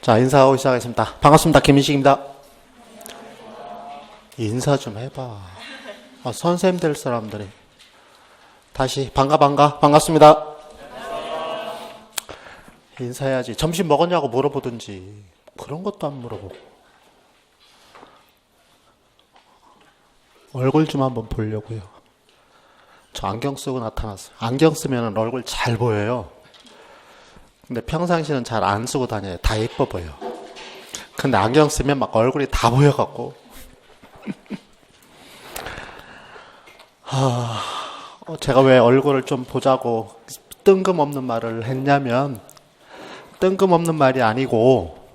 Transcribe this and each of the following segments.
자, 인사하고 시작하겠습니다. 반갑습니다. 김인식입니다. 인사 좀 해봐. 선생님 될 사람들이. 다시 반갑습니다. 인사해야지. 점심 먹었냐고 물어보든지. 그런 것도 안 물어보고. 얼굴 좀 한번 보려고요. 저 안경 쓰고 나타났어요. 안경 쓰면 얼굴 잘 보여요. 근데 평상시는 잘 안 쓰고 다녀요. 다 예뻐 보여. 근데 안경 쓰면 막 얼굴이 다 보여갖고. 제가 왜 얼굴을 좀 보자고 뜬금없는 말을 했냐면, 뜬금없는 말이 아니고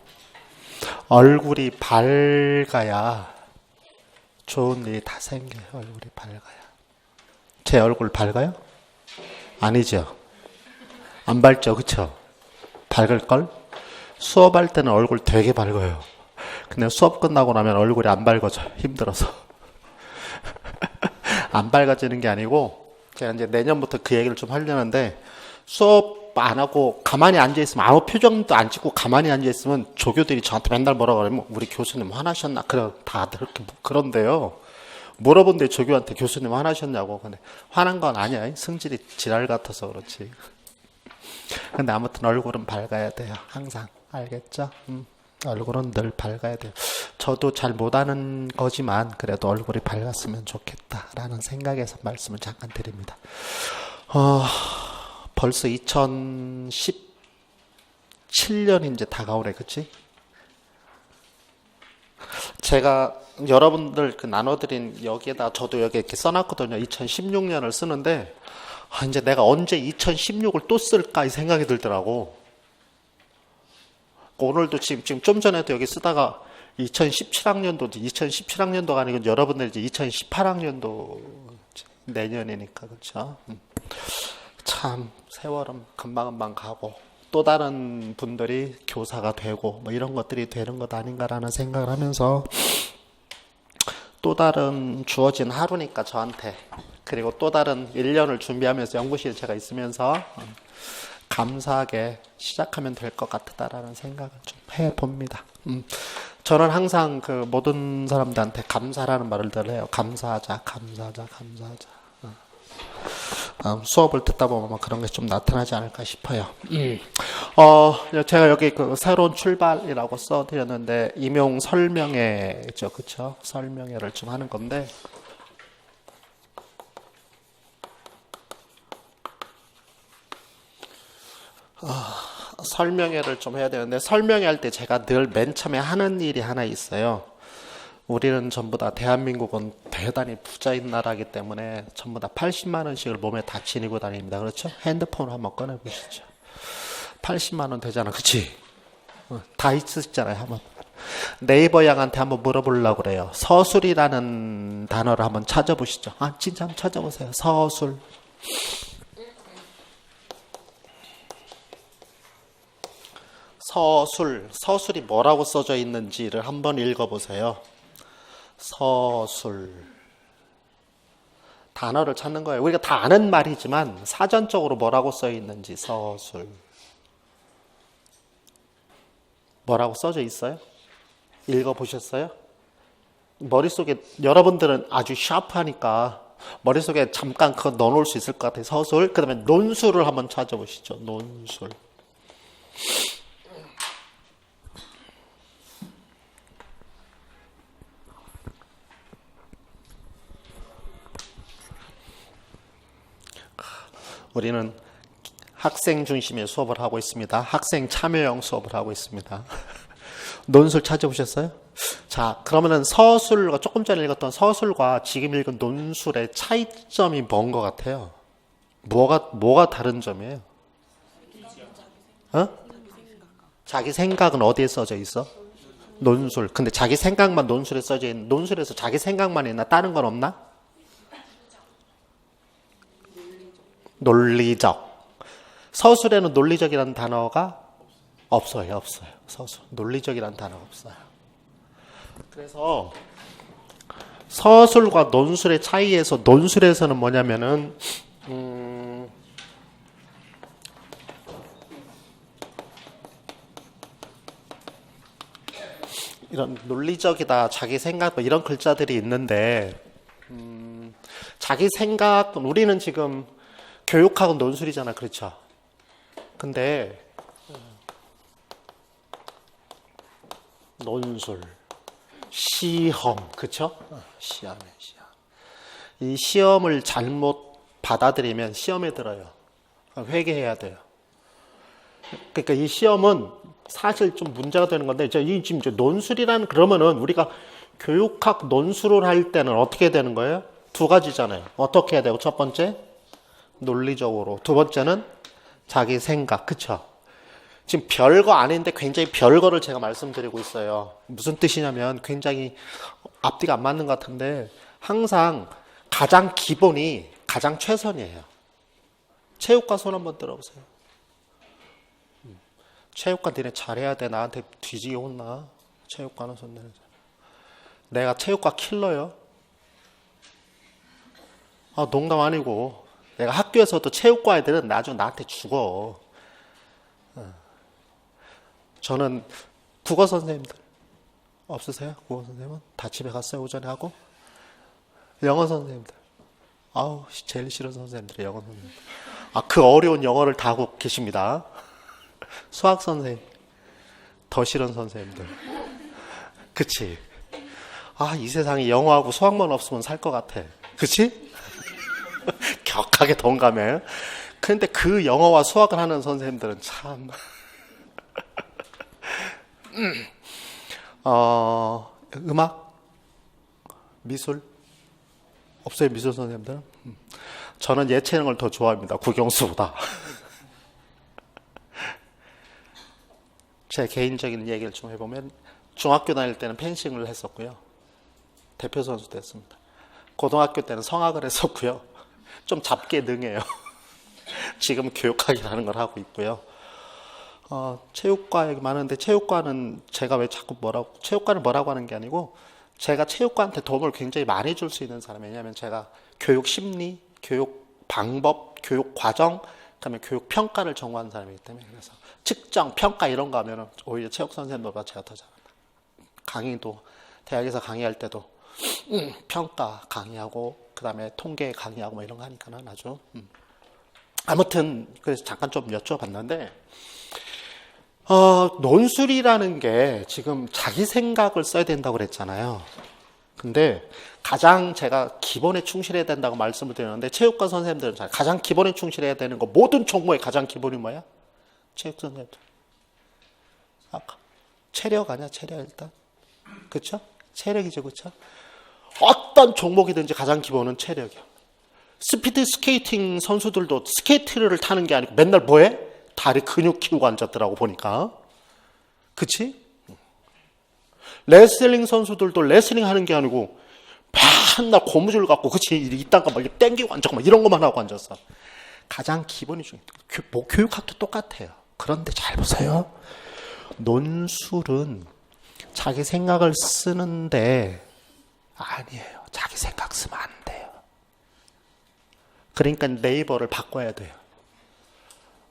얼굴이 밝아야 좋은 일이 다 생겨요. 얼굴이 밝아야. 제 얼굴 밝아요? 아니죠. 안 밝죠, 그쵸? 밝을걸? 수업할 때는 얼굴 되게 밝아요. 근데 수업 끝나고 나면 얼굴이 안 밝아져요. 힘들어서. 안 밝아지는 게 아니고, 제가 이제 내년부터 그 얘기를 좀 하려는데, 수업 안 하고 가만히 앉아있으면, 아무 표정도 안 찍고 가만히 앉아있으면 조교들이 저한테 맨날 뭐라 그러면, 우리 교수님 화나셨나? 그래, 다들 그렇게 그런데요. 물어본데 조교한테 교수님 화나셨냐고. 근데 화난 건 아니야. 성질이 지랄 같아서 그렇지. 근데 아무튼 얼굴은 밝아야 돼요. 항상. 알겠죠? 얼굴은 늘 밝아야 돼요. 저도 잘 못하는 거지만 그래도 얼굴이 밝았으면 좋겠다라는 생각에서 말씀을 잠깐 드립니다. 벌써 2017년이 이제 다가오네, 그치? 제가 여러분들 나눠드린 여기에다 저도 여기 이렇게 써놨거든요. 2016년을 쓰는데, 이제 내가 언제 2016을 또 쓸까 이 생각이 들더라고. 오늘도 지금 좀 전에도 여기 쓰다가 2017학년도가 아니고 여러분들 이제 2018학년도 내년이니까, 그렇죠? 참 세월은 금방금방 가고 또 다른 분들이 교사가 되고 뭐 이런 것들이 되는 것 아닌가라는 생각을 하면서, 또 다른 주어진 하루니까 저한테, 그리고 또 다른 1년을 준비하면서 연구실에 제가 있으면서 감사하게 시작하면 될 것 같다라는 생각을 좀 해봅니다. 저는 항상 그 모든 사람들한테 감사라는 말을 늘 해요. 감사하자. 수업을 듣다 보면 그런 게 좀 나타나지 않을까 싶어요. 제가 여기 그 새로운 출발이라고 써드렸는데, 임용 설명회죠, 그쵸? 설명회를 좀 하는 건데, 설명회를 좀 해야 되는데, 설명회 할 때 제가 늘 맨 처음에 하는 일이 하나 있어요. 우리는 전부 다, 대한민국은 대단히 부자인 나라이기 때문에 전부 다 80만 원씩을 몸에 다 지니고 다닙니다. 그렇죠? 핸드폰을 한번 꺼내보시죠. 80만 원 되잖아, 그치? 다 있으시잖아요. 한번 네이버 양한테 한번 물어보려고 그래요. 서술이라는 단어를 한번 찾아보시죠. 진짜 한번 찾아보세요. 서술. 서술이 뭐라고 써져 있는지를 한번 읽어보세요. 서술. 단어를 찾는 거예요. 우리가 다 아는 말이지만 사전적으로 뭐라고 써 있는지. 서술. 뭐라고 써져 있어요? 읽어보셨어요? 머릿속에, 여러분들은 아주 샤프하니까 머릿속에 잠깐 그거 넣어놓을 수 있을 것 같아요. 서술. 그 다음에 논술을 한번 찾아보시죠. 논술. 우리는 학생 중심의 수업을 하고 있습니다. 학생 참여형 수업을 하고 있습니다. 논술 찾아보셨어요? 자, 그러면은 서술과, 조금 전에 읽었던 서술과 지금 읽은 논술의 차이점이 뭔 것 같아요? 뭐가 다른 점이에요? 자기 생각은 어디에 써져 있어? 논술. 근데 자기 생각만 논술에 써져 있는, 논술에서 자기 생각만 있나? 다른 건 없나? 논리적. 서술에는 논리적이라는 단어가 없어요. 서술. 논리적이라는 단어가 없어요. 그래서 서술과 논술의 차이에서, 논술에서는 뭐냐면은 이런 논리적이다, 자기 생각 뭐 이런 글자들이 있는데 자기 생각, 우리는 지금 교육하고 논술이잖아, 그렇죠? 근데 논술, 시험, 그렇죠? 시험. 이 시험을 잘못 받아들이면 시험에 들어요. 회개해야 돼요. 그러니까 이 시험은 사실 좀 문제가 되는 건데, 지금 논술이라는, 그러면은 우리가 교육학 논술을 할 때는 어떻게 되는 거예요? 두 가지잖아요. 어떻게 해야 되고, 첫 번째, 논리적으로. 두 번째는 자기 생각, 그쵸? 지금 별거 아닌데 굉장히 별거를 제가 말씀드리고 있어요. 무슨 뜻이냐면 굉장히 앞뒤가 안 맞는 것 같은데, 항상 가장 기본이 가장 최선이에요. 체육과 손 한번 들어보세요. 체육과 니네 잘해야 돼. 나한테 뒤지게 혼나. 체육과는 손 내는 사람. 내가 체육과 킬러요. 농담 아니고 내가 학교에서도 체육과 애들은 나중에 나한테 죽어. 저는 국어 선생님들 없으세요? 국어 선생님은 다 집에 갔어요. 오전에 하고. 영어 선생님들, 제일 싫은 선생님들이 영어 선생님들. 그 어려운 영어를 다 하고 계십니다. 수학 선생님, 더 싫은 선생님들. 그치? 이 세상에 영어하고 수학만 없으면 살 것 같아. 그치? 격하게 동감해요. 그런데 그 영어와 수학을 하는 선생님들은 참. 음악? 미술? 없어요, 미술 선생님들? 저는 예체능을 더 좋아합니다, 국영수보다. 제 개인적인 얘기를 좀 해보면, 중학교 다닐 때는 펜싱을 했었고요. 대표 선수도 했습니다. 고등학교 때는 성악을 했었고요. 좀 잡게 능해요. 지금 교육학이라는 걸 하고 있고요. 체육과 얘기 많은데, 체육과는 제가 왜 자꾸 체육과를 뭐라고 하는 게 아니고, 제가 체육과한테 도움을 굉장히 많이 줄 수 있는 사람이에요. 왜냐하면 제가 교육 심리, 교육 방법, 교육 과정, 그다음에 교육 평가를 전공한 사람이기 때문에, 그래서 측정, 평가 이런 거 하면은 오히려 체육 선생님보다 제가 더 잘한다. 강의도 대학에서 강의할 때도 평가 강의하고 그다음에 통계 강의하고 뭐 이런 거 하니까는 아주 아무튼 그래서 잠깐 좀 여쭤봤는데, 논술이라는 게 지금 자기 생각을 써야 된다고 그랬잖아요. 근데 가장 제가 기본에 충실해야 된다고 말씀을 드렸는데, 체육과 선생님들은 가장 기본에 충실해야 되는 거, 모든 종목의 가장 기본이 뭐야? 체육 선생님들. 체력 아니야, 체력 일단. 그쵸? 체력이죠, 그쵸? 어떤 종목이든지 가장 기본은 체력이야. 스피드 스케이팅 선수들도 스케이트를 타는 게 아니고 맨날 뭐해? 다리 근육 키우고 앉았더라고 보니까. 그치? 레슬링 선수들도 레슬링 하는 게 아니고 맨날 고무줄 갖고, 그치? 이딴 거 막 땡기고 앉고 막 이런 것만 하고 앉았어. 가장 기본이 중요해. 교육학도 똑같아요. 그런데 잘 보세요. 논술은 자기 생각을 쓰는데 아니에요. 자기 생각 쓰면 안 돼요. 그러니까 네이버를 바꿔야 돼요.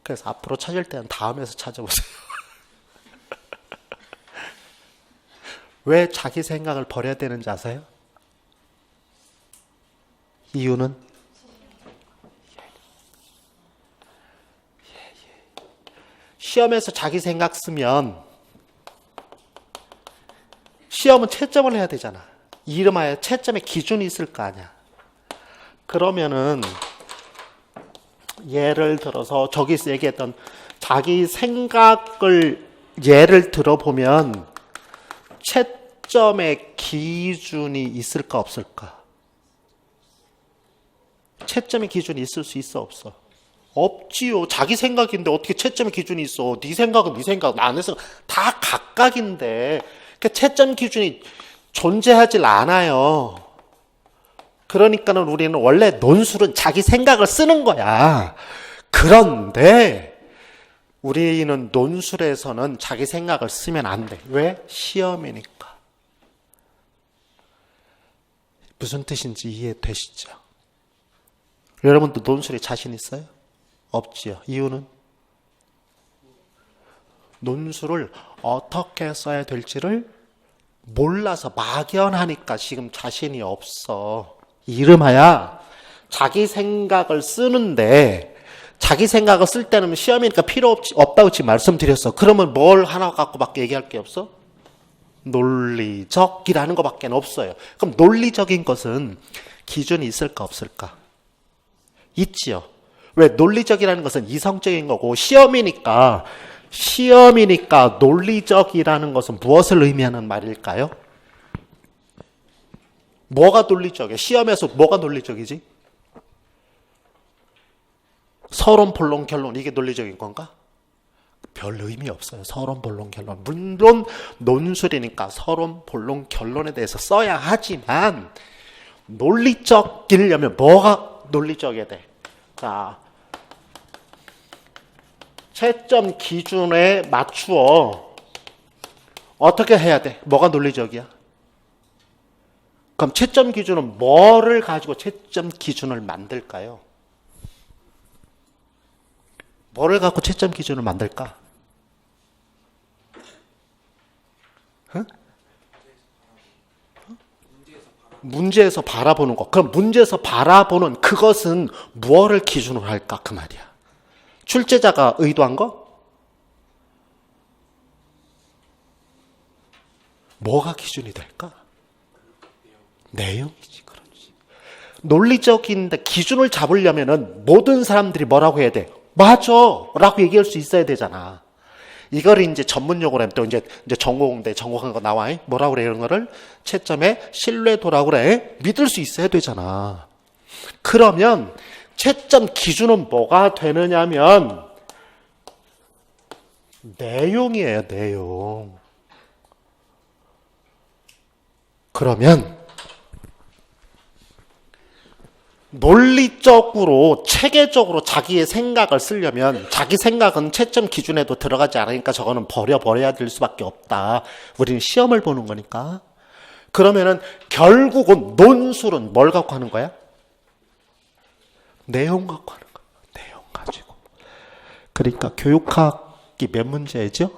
그래서 앞으로 찾을 때는 다음에서 찾아보세요. 왜 자기 생각을 버려야 되는지 아세요? 이유는 시험에서 자기 생각 쓰면 시험은 채점을 해야 되잖아. 이름하여 채점의 기준이 있을 거 아니야. 그러면은 예를 들어서 저기서 얘기했던 자기 생각을 예를 들어보면 채점의 기준이 있을까 없을까? 채점의 기준이 있을 수 있어 없어? 없지요. 자기 생각인데 어떻게 채점의 기준이 있어? 네 생각은 네 생각, 나의 생각 다 각각인데 그 채점 기준이 존재하질 않아요. 그러니까는 우리는 원래 논술은 자기 생각을 쓰는 거야. 그런데 우리는 논술에서는 자기 생각을 쓰면 안 돼. 왜? 시험이니까. 무슨 뜻인지 이해되시죠? 여러분도 논술에 자신 있어요? 없지요. 이유는? 논술을 어떻게 써야 될지를 몰라서 막연하니까 지금 자신이 없어. 이름하야 자기 생각을 쓰는데, 자기 생각을 쓸 때는 시험이니까 필요 없다고 지금 말씀드렸어. 그러면 뭘 하나 갖고밖에 얘기할 게 없어? 논리적이라는 것밖에 없어요. 그럼 논리적인 것은 기준이 있을까 없을까? 있지요. 왜? 논리적이라는 것은 이성적인 거고, 시험이니까 논리적이라는 것은 무엇을 의미하는 말일까요? 뭐가 논리적이야? 시험에서 뭐가 논리적이지? 서론, 본론, 결론, 이게 논리적인 건가? 별 의미 없어요. 서론, 본론, 결론. 물론 논술이니까 서론, 본론, 결론에 대해서 써야 하지만 논리적이려면 뭐가 논리적이어야 돼? 자, 채점 기준에 맞추어 어떻게 해야 돼? 뭐가 논리적이야? 그럼 채점 기준은 뭐를 가지고 채점 기준을 만들까요? 뭐를 갖고 채점 기준을 만들까? 응? 문제에서 바라보는 것. 그럼 문제에서 바라보는 그것은 무엇을 기준으로 할까? 그 말이야. 출제자가 의도한 거? 뭐가 기준이 될까? 내용이지, 그렇지. 논리적인데 기준을 잡으려면은 모든 사람들이 뭐라고 해야 돼? 맞아! 라고 얘기할 수 있어야 되잖아. 이걸 이제 전문용어로 하면 또 이제 전공대, 전공한 거 나와. 뭐라고 그래, 이런 거를? 채점의 신뢰도라고 그래. 믿을 수 있어야 되잖아. 그러면 채점 기준은 뭐가 되느냐면 내용이에요, 내용. 그러면 논리적으로 체계적으로 자기의 생각을 쓰려면 자기 생각은 채점 기준에도 들어가지 않으니까 저거는 버려야 될 수밖에 없다. 우리는 시험을 보는 거니까. 그러면은 결국은 논술은 뭘 갖고 하는 거야? 내용 갖고 하는 거야. 내용 가지고. 그러니까 교육학이 몇 문제죠?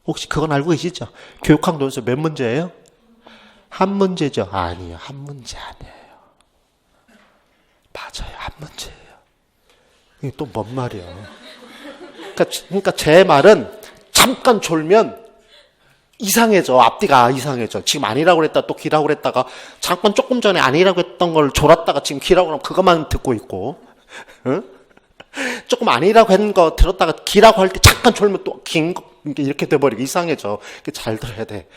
혹시 그건 알고 계시죠? 교육학 논술 몇 문제예요? 한 문제죠? 아니요. 한 문제 아니에요. 맞아요. 한 문제예요. 이게 또 뭔 말이야. 그러니까 제 말은 잠깐 졸면 이상해져. 앞뒤가 이상해져. 지금 아니라고 그랬다가 또 기라고 그랬다가 잠깐 조금 전에 아니라고 했던 걸 졸았다가 지금 기라고 하면 그것만 듣고 있고, 응? 조금 아니라고 한 거 들었다가 기라고 할 때 잠깐 졸면 또 긴 거 이렇게 돼버리고 이상해져. 잘 들어야 돼.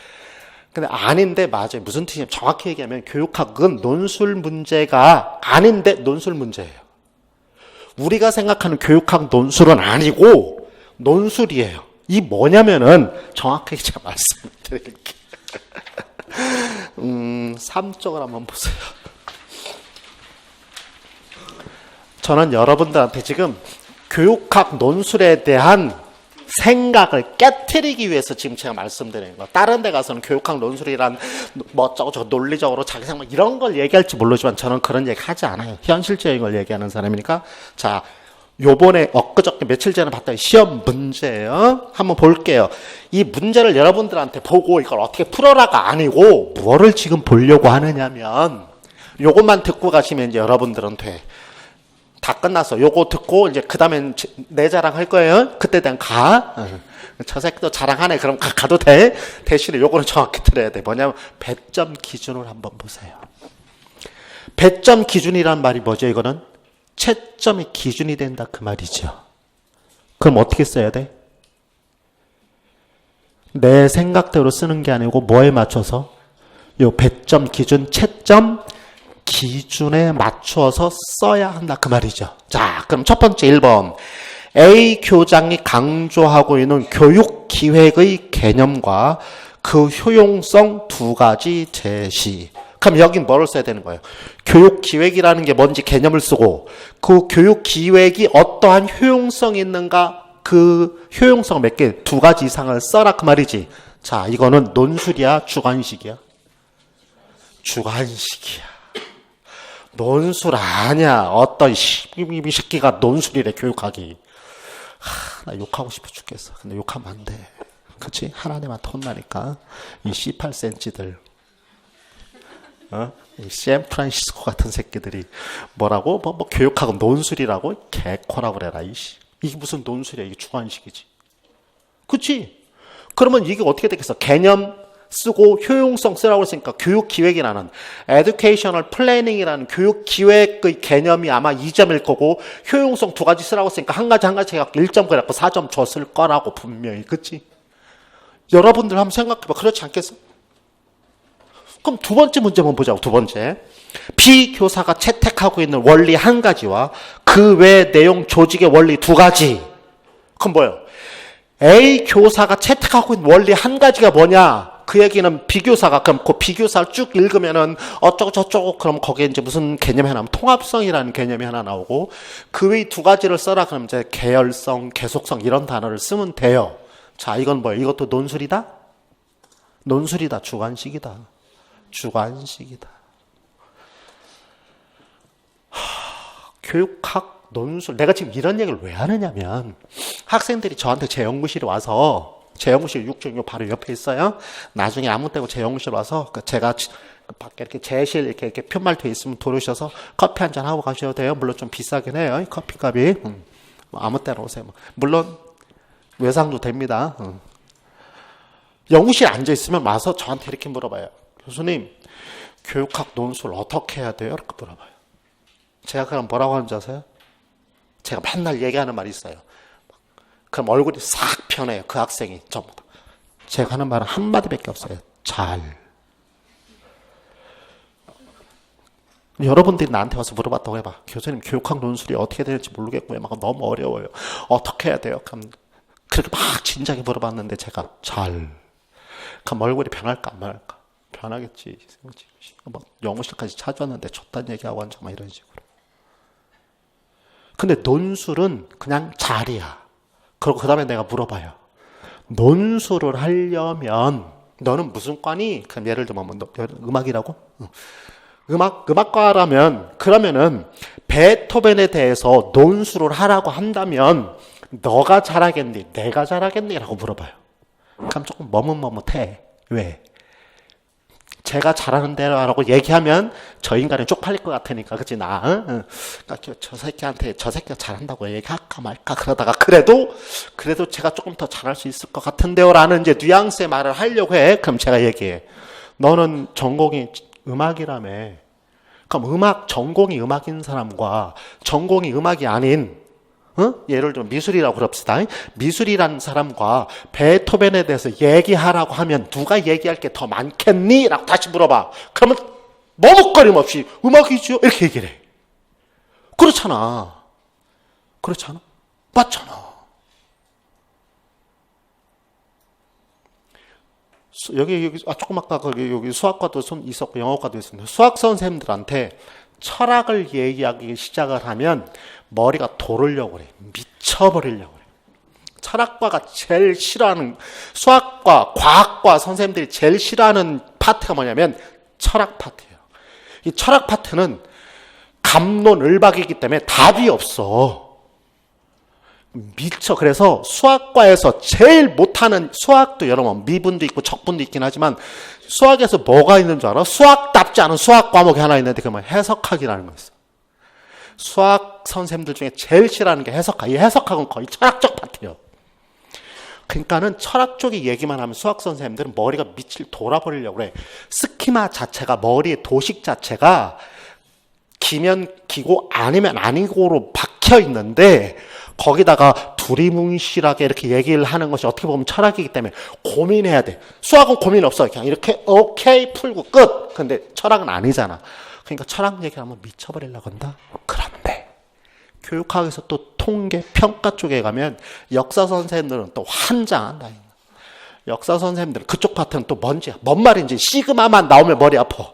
근데 아닌데 맞아요. 무슨 뜻이냐면 정확히 얘기하면 교육학은 논술 문제가 아닌데 논술 문제예요. 우리가 생각하는 교육학 논술은 아니고 논술이에요. 이 뭐냐면은 정확하게 제가 말씀드릴게요. 3쪽을 한번 보세요. 저는 여러분들한테 지금 교육학 논술에 대한 생각을 깨트리기 위해서 지금 제가 말씀드리는 거. 다른 데 가서는 교육학 논술이란 뭐 어쩌고 논리적으로 자기 생각 이런 걸 얘기할지 모르지만 저는 그런 얘기 하지 않아요. 현실적인 걸 얘기하는 사람이니까. 자, 요번에 엊그저께 며칠 전에 봤던 시험 문제예요. 한번 볼게요. 이 문제를 여러분들한테 보고 이걸 어떻게 풀어라가 아니고 뭐를 지금 보려고 하느냐면 요것만 듣고 가시면 이제 여러분들은 돼. 다 끝났어. 요거 듣고 이제 그 다음엔 내 자랑 할 거예요. 그때 되면 가. 저 새끼도 자랑하네. 그럼 가도 돼. 대신에 요거는 정확히 들어야 돼. 뭐냐면 배점 기준을 한번 보세요. 배점 기준이란 말이 뭐죠? 이거는 채점의 기준이 된다 그 말이죠. 그럼 어떻게 써야 돼? 내 생각대로 쓰는 게 아니고 뭐에 맞춰서? 요 배점 기준 채점 기준에 맞추어서 써야 한다 그 말이죠. 자, 그럼 첫 번째 1번. A 교장이 강조하고 있는 교육기획의 개념과 그 효용성 두 가지 제시. 그럼 여긴 뭐를 써야 되는 거예요? 교육기획이라는 게 뭔지 개념을 쓰고 그 교육기획이 어떠한 효용성이 있는가 그 효용성 몇 개, 두 가지 이상을 써라 그 말이지. 자, 이거는 논술이야 주관식이야? 주관식이야. 논술 아니야. 어떤 이 새끼가 논술이래 교육하기. 나 욕하고 싶어 죽겠어. 근데 욕하면 안 돼. 그치? 하나님한테 혼나니까. 이 18cm들. 이 샌프란시스코 같은 새끼들이 뭐라고? 뭐 교육하고 논술이라고? 개코라고 그래라, 이게 무슨 논술이야? 이게 주관식이지. 그치? 그러면 이게 어떻게 되겠어? 개념 쓰고 효용성 쓰라고 했으니까 교육기획이라는 educational planning이라는 교육기획의 개념이 아마 2점일 거고 효용성 2가지 쓰라고 했으니까 한 가지 해갖고 1점 그래갖고 4점 줬을 거라고 분명히. 그치? 여러분들 한번 생각해봐. 그렇지 않겠어? 그럼 두 번째 문제만 보자고. 두 번째. B교사가 채택하고 있는 원리 한 가지와 그 외 내용 조직의 원리 2가지. 그럼 뭐예요? A 교사가 채택하고 있는 원리 한 가지가 뭐냐? 그 얘기는 B교사가, 그럼 그 B교사를 쭉 읽으면은 어쩌고 저쩌고, 그럼 거기에 이제 무슨 개념이 하나 나오면 통합성이라는 개념이 하나 나오고, 그 외 2가지를 써라. 그럼 이제 계열성, 계속성 이런 단어를 쓰면 돼요. 자, 이건 뭐예요? 이것도 논술이다? 논술이다. 주관식이다. 주관식이다. 교육학 논술. 내가 지금 이런 얘기를 왜 하느냐면 학생들이 저한테 제 연구실에 와서, 제 연구실 6층 바로 옆에 있어요. 나중에 아무 때고 제 연구실 와서 제가 밖에 이렇게 제실 이렇게 편말 돼 있으면 들어오셔서 커피 한잔 하고 가셔도 돼요. 물론 좀 비싸긴 해요. 커피값이. 아무 때나 오세요. 물론 외상도 됩니다. 연구실에 앉아 있으면 와서 저한테 이렇게 물어봐요. 교수님, 교육학 논술 어떻게 해야 돼요? 이렇게 물어봐요. 제가 그럼 뭐라고 하는지 아세요? 제가 맨날 얘기하는 말이 있어요. 그럼 얼굴이 싹 변해요. 그 학생이 전부 다. 제가 하는 말은 한마디밖에 없어요. 잘. 여러분들이 나한테 와서 물어봤다고 해봐. 교수님, 교육학 논술이 어떻게 되는지 모르겠고요. 막 너무 어려워요. 어떻게 해야 돼요? 그럼 그렇게 막 진작에 물어봤는데 제가 잘. 그럼 얼굴이 변할까 안 변할까? 변하겠지. 막 연구실까지 찾아왔는데 줬단 얘기하고 앉아 막 이런 식으로. 근데 논술은 그냥 잘이야. 그리고 그 다음에 내가 물어봐요. 논술을 하려면 너는 무슨 과니? 그럼 예를 들면 음악이라고? 음악과라면 그러면은 베토벤에 대해서 논술을 하라고 한다면 너가 잘하겠니? 내가 잘하겠니? 라고 물어봐요. 그럼 조금 머뭇머뭇해. 왜? 제가 잘하는 대로라고 얘기하면 저 인간이 쪽팔릴 것 같으니까. 그치? 그러니까 저 새끼한테 저 새끼가 잘한다고 얘기할까 말까 그러다가 그래도 제가 조금 더 잘할 수 있을 것 같은데요 라는 이제 뉘앙스의 말을 하려고 해. 그럼 제가 얘기해. 너는 전공이 음악이라며. 그럼 전공이 음악인 사람과 전공이 음악이 아닌, 예를 들면 미술이라고 그럽시다. 미술이라는 사람과 베토벤에 대해서 얘기하라고 하면 누가 얘기할 게 더 많겠니? 라고 다시 물어봐. 그러면 머뭇거림 없이 음악이죠? 이렇게 얘기를 해. 그렇잖아. 맞잖아. 여기 조금 아까 여기 수학과도 있었고 영어과도 있었는데 수학 선생님들한테 철학을 얘기하기 시작을 하면 머리가 돌으려고 그래. 미쳐버리려고 그래. 철학과가 제일 싫어하는, 수학과, 과학과 선생님들이 제일 싫어하는 파트가 뭐냐면 철학 파트예요. 이 철학 파트는 갑론을박이기 때문에 답이 없어. 미쳐. 그래서 수학과에서 제일 못하는, 수학도 여러분 미분도 있고 적분도 있긴 하지만 수학에서 뭐가 있는 줄 알아? 수학답지 않은 수학 과목이 하나 있는데 그러면 해석학이라는 거 있어. 수학 선생님들 중에 제일 싫어하는 게 해석학. 이 해석학은 거의 철학적 파트예요. 그러니까는 철학 쪽의 얘기만 하면 수학 선생님들은 머리가 돌아버리려고 그래. 스키마 자체가, 머리의 도식 자체가 기면 기고 아니면 아니고로 박혀 있는데 거기다가 두리뭉실하게 이렇게 얘기를 하는 것이 어떻게 보면 철학이기 때문에 고민해야 돼. 수학은 고민 없어. 그냥 이렇게 오케이 풀고 끝. 근데 철학은 아니잖아. 그러니까 철학 얘기하면 미쳐버리려고 한다. 그런데 교육학에서 또 통계 평가 쪽에 가면 역사 선생님들은 또 환장한다. 역사 선생님들은 그쪽 파트는 또 뭔 말인지 시그마만 나오면 머리 아파.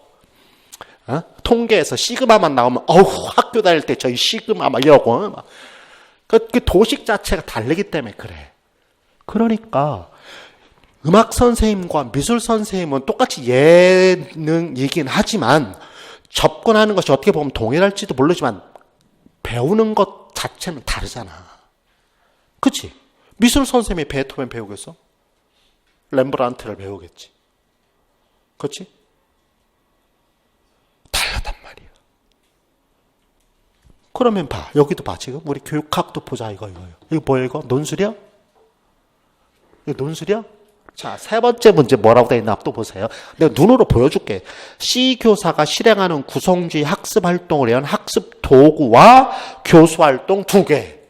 통계에서 시그마만 나오면 학교 다닐 때 저희 시그마 막 이러고 막. 그 도식 자체가 다르기 때문에 그래. 그러니까 음악 선생님과 미술 선생님은 똑같이 예능이긴 하지만 접근하는 것이 어떻게 보면 동일할지도 모르지만 배우는 것 자체는 다르잖아. 그치? 미술 선생님이 베토벤 배우겠어? 렘브란트를 배우겠지. 그렇지? 다르단 말이야. 그러면 봐. 여기도 봐. 지금 우리 교육학도 보자. 이거요. 이거 뭐야 이거? 논술이야? 이거 논술이야? 자, 세 번째 문제 뭐라고 되어 있나 또 보세요. 내가 눈으로 보여줄게. C 교사가 실행하는 구성주의 학습 활동을 위한 학습 도구와 교수 활동 2개.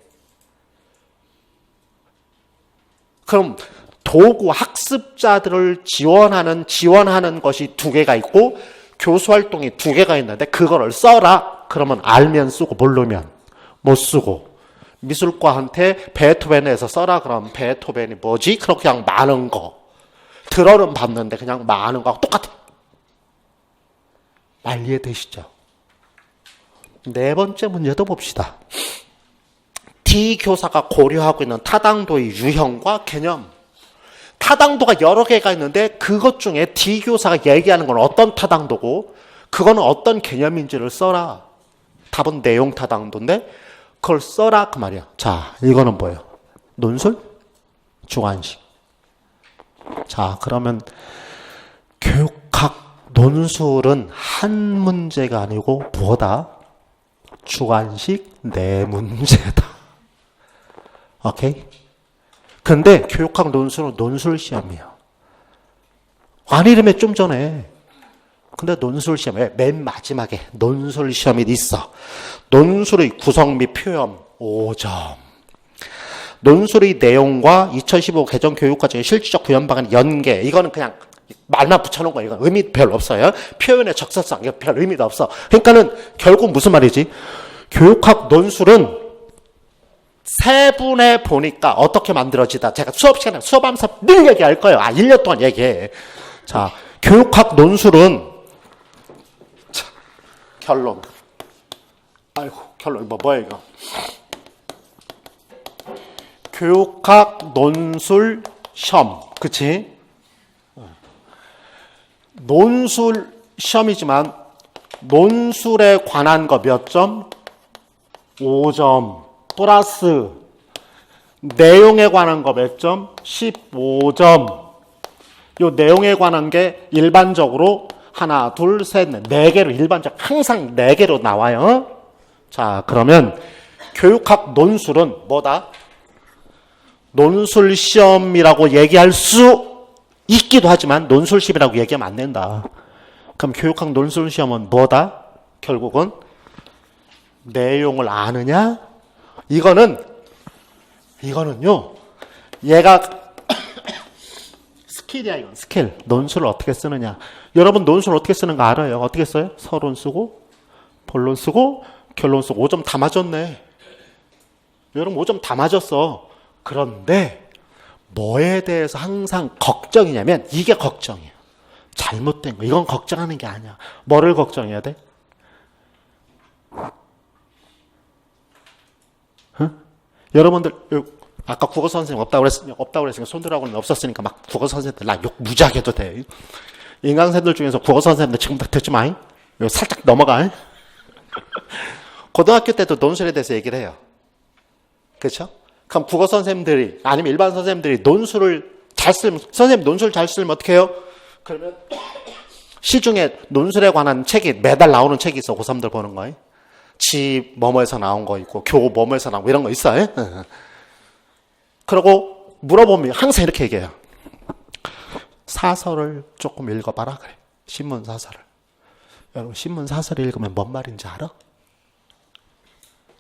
그럼 도구 학습자들을 지원하는 것이 2개가 있고 교수 활동이 2개가 있는데 그거를 써라. 그러면 알면 쓰고 모르면 못 쓰고. 미술과한테 베토벤에서 써라 그러면 베토벤이 뭐지? 그럼 그냥 많은 거. 들어는 봤는데 그냥 많은 거하고 똑같아. 말 이해되시죠? 네 번째 문제도 봅시다. D 교사가 고려하고 있는 타당도의 유형과 개념. 타당도가 여러 개가 있는데 그것 중에 D 교사가 얘기하는 건 어떤 타당도고 그거는 어떤 개념인지를 써라. 답은 내용 타당도인데 그걸 써라 그 말이야. 자, 이거는 뭐예요? 논술? 주관식. 자, 그러면 교육학 논술은 한 문제가 아니고 뭐다? 주관식 네 문제다. 오케이? 근데 교육학 논술은 논술 시험이에요. 아니라면 좀 전에. 근데 논술 시험에 맨 마지막에 논술 시험이 있어. 논술의 구성 및 표현 5점. 논술의 내용과 2015 개정 교육과정의 실질적 구현 방안 연계. 이거는 그냥 말만 붙여놓은 거예요. 이건 의미 별로 없어요. 표현의 적절성, 이거 별 의미도 없어. 그러니까는 결국 무슨 말이지? 교육학 논술은 세 분에 보니까 어떻게 만들어지다. 제가 수업 시간에 수업하면서 늘 얘기할 거예요. 1년 동안 얘기해. 자, 교육학 논술은 결론. 아이고, 결론. 뭐야, 이거. 교육학 논술 시험. 그치? 논술 시험이지만, 논술에 관한 거 몇 점? 5점. 플러스, 내용에 관한 거 몇 점? 15점. 요 내용에 관한 게 일반적으로 하나, 둘, 셋, 넷, 4개로 일반적 항상 4개로 나와요. 자, 그러면 교육학 논술은 뭐다? 논술 시험이라고 얘기할 수 있기도 하지만 논술 시험이라고 얘기하면 안 된다. 그럼 교육학 논술 시험은 뭐다? 결국은 내용을 아느냐? 이거는요. 얘가 스킬이야, 이건 스킬. 논술을 어떻게 쓰느냐. 여러분 논술 어떻게 쓰는 거 알아요? 어떻게 써요? 서론 쓰고 본론 쓰고 결론 쓰고 5점 다 맞았네. 여러분 5점 다 맞았어. 그런데 뭐에 대해서 항상 걱정이냐면 이게 걱정이에요. 잘못된 거. 이건 걱정하는 게 아니야. 뭐를 걱정해야 돼? 응? 여러분들 아까 국어 선생님 없다고 그랬으니까 손들하고는 없었으니까 막 국어 선생님들 나 욕 무지하게 해도 돼. 인강생들 중에서 국어 선생님들 지금부터 듣지 마. 이거 살짝 넘어가. 고등학교 때도 논술에 대해서 얘기를 해요. 그렇죠? 그럼 국어 선생님들이 아니면 일반 선생님들이 논술을 잘 쓰면 선생님 논술 잘 쓰면 어떻게 해요? 그러면 시중에 논술에 관한 책이 매달 나오는 책이 있어. 고3들 보는 거예요. 지 뭐뭐에서 나온 거 있고 교 뭐뭐에서 나온 거 이런 거 있어요. 그러고 물어보면 항상 이렇게 얘기해요. 사설을 조금 읽어봐라 그래. 신문 사설을. 여러분 신문 사설을 읽으면 뭔 말인지 알아?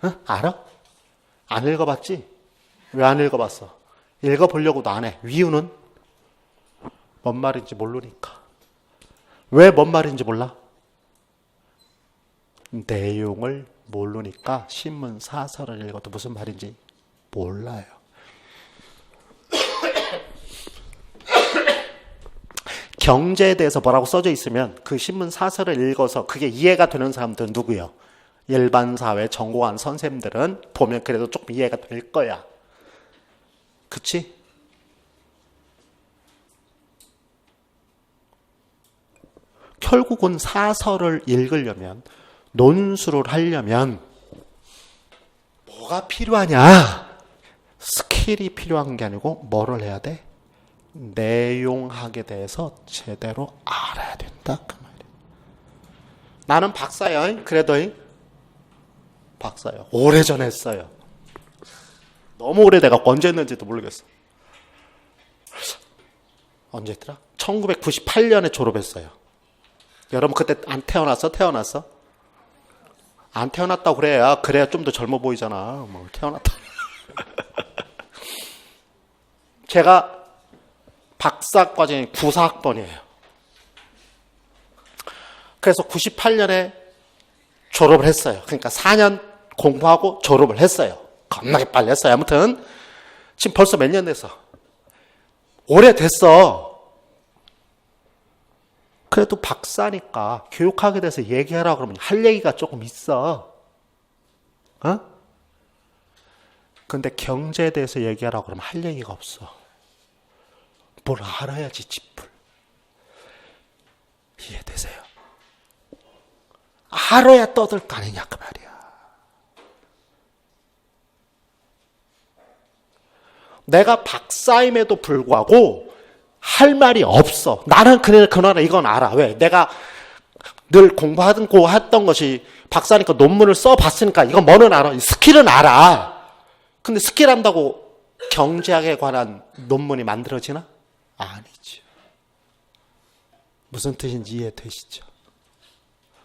응? 알아? 안 읽어봤지? 왜 안 읽어봤어? 읽어보려고도 안 해. 이유는 뭔 말인지 모르니까. 왜 뭔 말인지 몰라? 내용을 모르니까 신문 사설을 읽어도 무슨 말인지 몰라요. 경제에 대해서 뭐라고 써져 있으면 그 신문 사설을 읽어서 그게 이해가 되는 사람들은 누구예요? 일반 사회 전공한 선생님들은 보면 그래도 조금 이해가 될 거야. 그치? 결국은 사설을 읽으려면 논술을 하려면 뭐가 필요하냐? 스킬이 필요한 게 아니고 뭐를 해야 돼? 내용학에 대해서 제대로 알아야 된다 그 말이에요. 나는 박사야. 그래도 박사야. 오래전에 했어요. 너무 오래돼갖고 언제 했는지도 모르겠어. 언제 했더라? 1998년에 졸업했어요. 여러분 그때 안 태어났어? 태어났어? 안 태어났다고 그래야 좀 더 젊어 보이잖아. 뭐 태어났다. 제가 박사과정이 94학번이에요. 그래서 98년에 졸업을 했어요. 그러니까 4년 공부하고 졸업을 했어요. 겁나게 빨리 했어요. 아무튼 지금 벌써 몇 년 됐어. 오래됐어. 그래도 박사니까 교육학에 대해서 얘기하라 그러면 할 얘기가 조금 있어. 근데 경제에 대해서 얘기하라 그러면 할 얘기가 없어. 뭘 알아야지 짚을. 이해되세요? 알아야 떠들 거 아니냐 그 말이야. 내가 박사임에도 불구하고 할 말이 없어. 나는 그러나 이건 알아. 왜? 내가 늘 공부하고 했던 것이 박사니까 논문을 써봤으니까 이건 뭐는 알아. 스킬은 알아. 근데 스킬 한다고 경제학에 관한 논문이 만들어지나? 아니죠. 무슨 뜻인지 이해되시죠?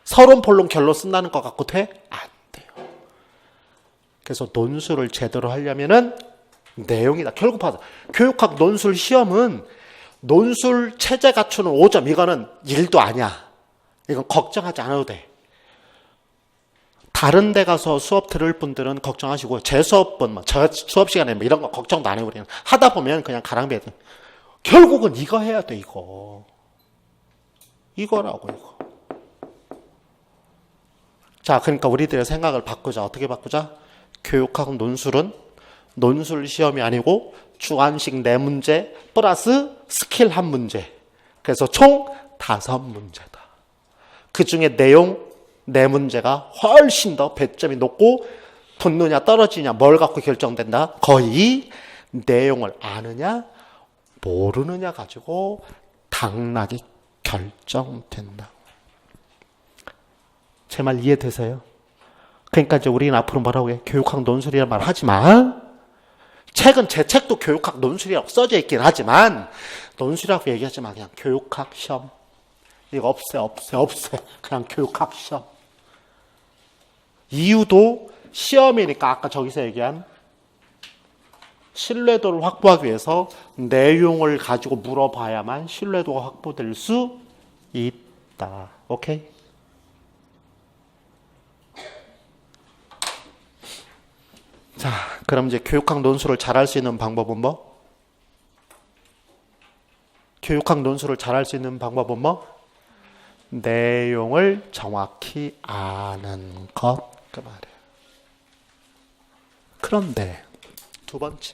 서론, 본론, 결론 쓴다는 것 갖고 돼? 안 돼요. 그래서 논술을 제대로 하려면은 내용이다. 결국 봐서 교육학 논술 시험은 논술 체제 갖추는 5점 이거는 일도 아니야. 이건 걱정하지 않아도 돼. 다른 데 가서 수업 들을 분들은 걱정하시고 제 수업은 저 수업 시간에 이런 거 걱정도 안 해요. 우리는 하다 보면 그냥 가랑비에 결국은 이거 해야 돼. 이거라고 이거. 자, 그러니까 우리들의 생각을 바꾸자. 어떻게 바꾸자? 교육학 논술은 논술 시험이 아니고 주관식 4문제 플러스 스킬 1문제. 그래서 총 5문제다. 그 중에 내용 4문제가 훨씬 더 배점이 높고 붙느냐 떨어지냐 뭘 갖고 결정된다? 거의 내용을 아느냐 모르느냐 가지고 당락이 결정된다. 제 말 이해되세요? 그러니까 이제 우리는 앞으로 뭐라고 해? 교육학 논술이라는 말 하지 마. 책은 제 책도 교육학 논술이라고 써져 있긴 하지만 논술이라고 얘기하지 마. 그냥 교육학 시험. 이거 없애. 그냥 교육학 시험. 이유도 시험이니까 아까 저기서 얘기한 신뢰도를 확보하기 위해서 내용을 가지고 물어봐야만 신뢰도가 확보될 수 있다. 오케이? 자, 그럼 이제 교육학 논술을 잘할 수 있는 방법은 뭐? 교육학 논술을 잘할 수 있는 방법은 뭐? 내용을 정확히 아는 것. 그 말이에요. 그런데 두 번째.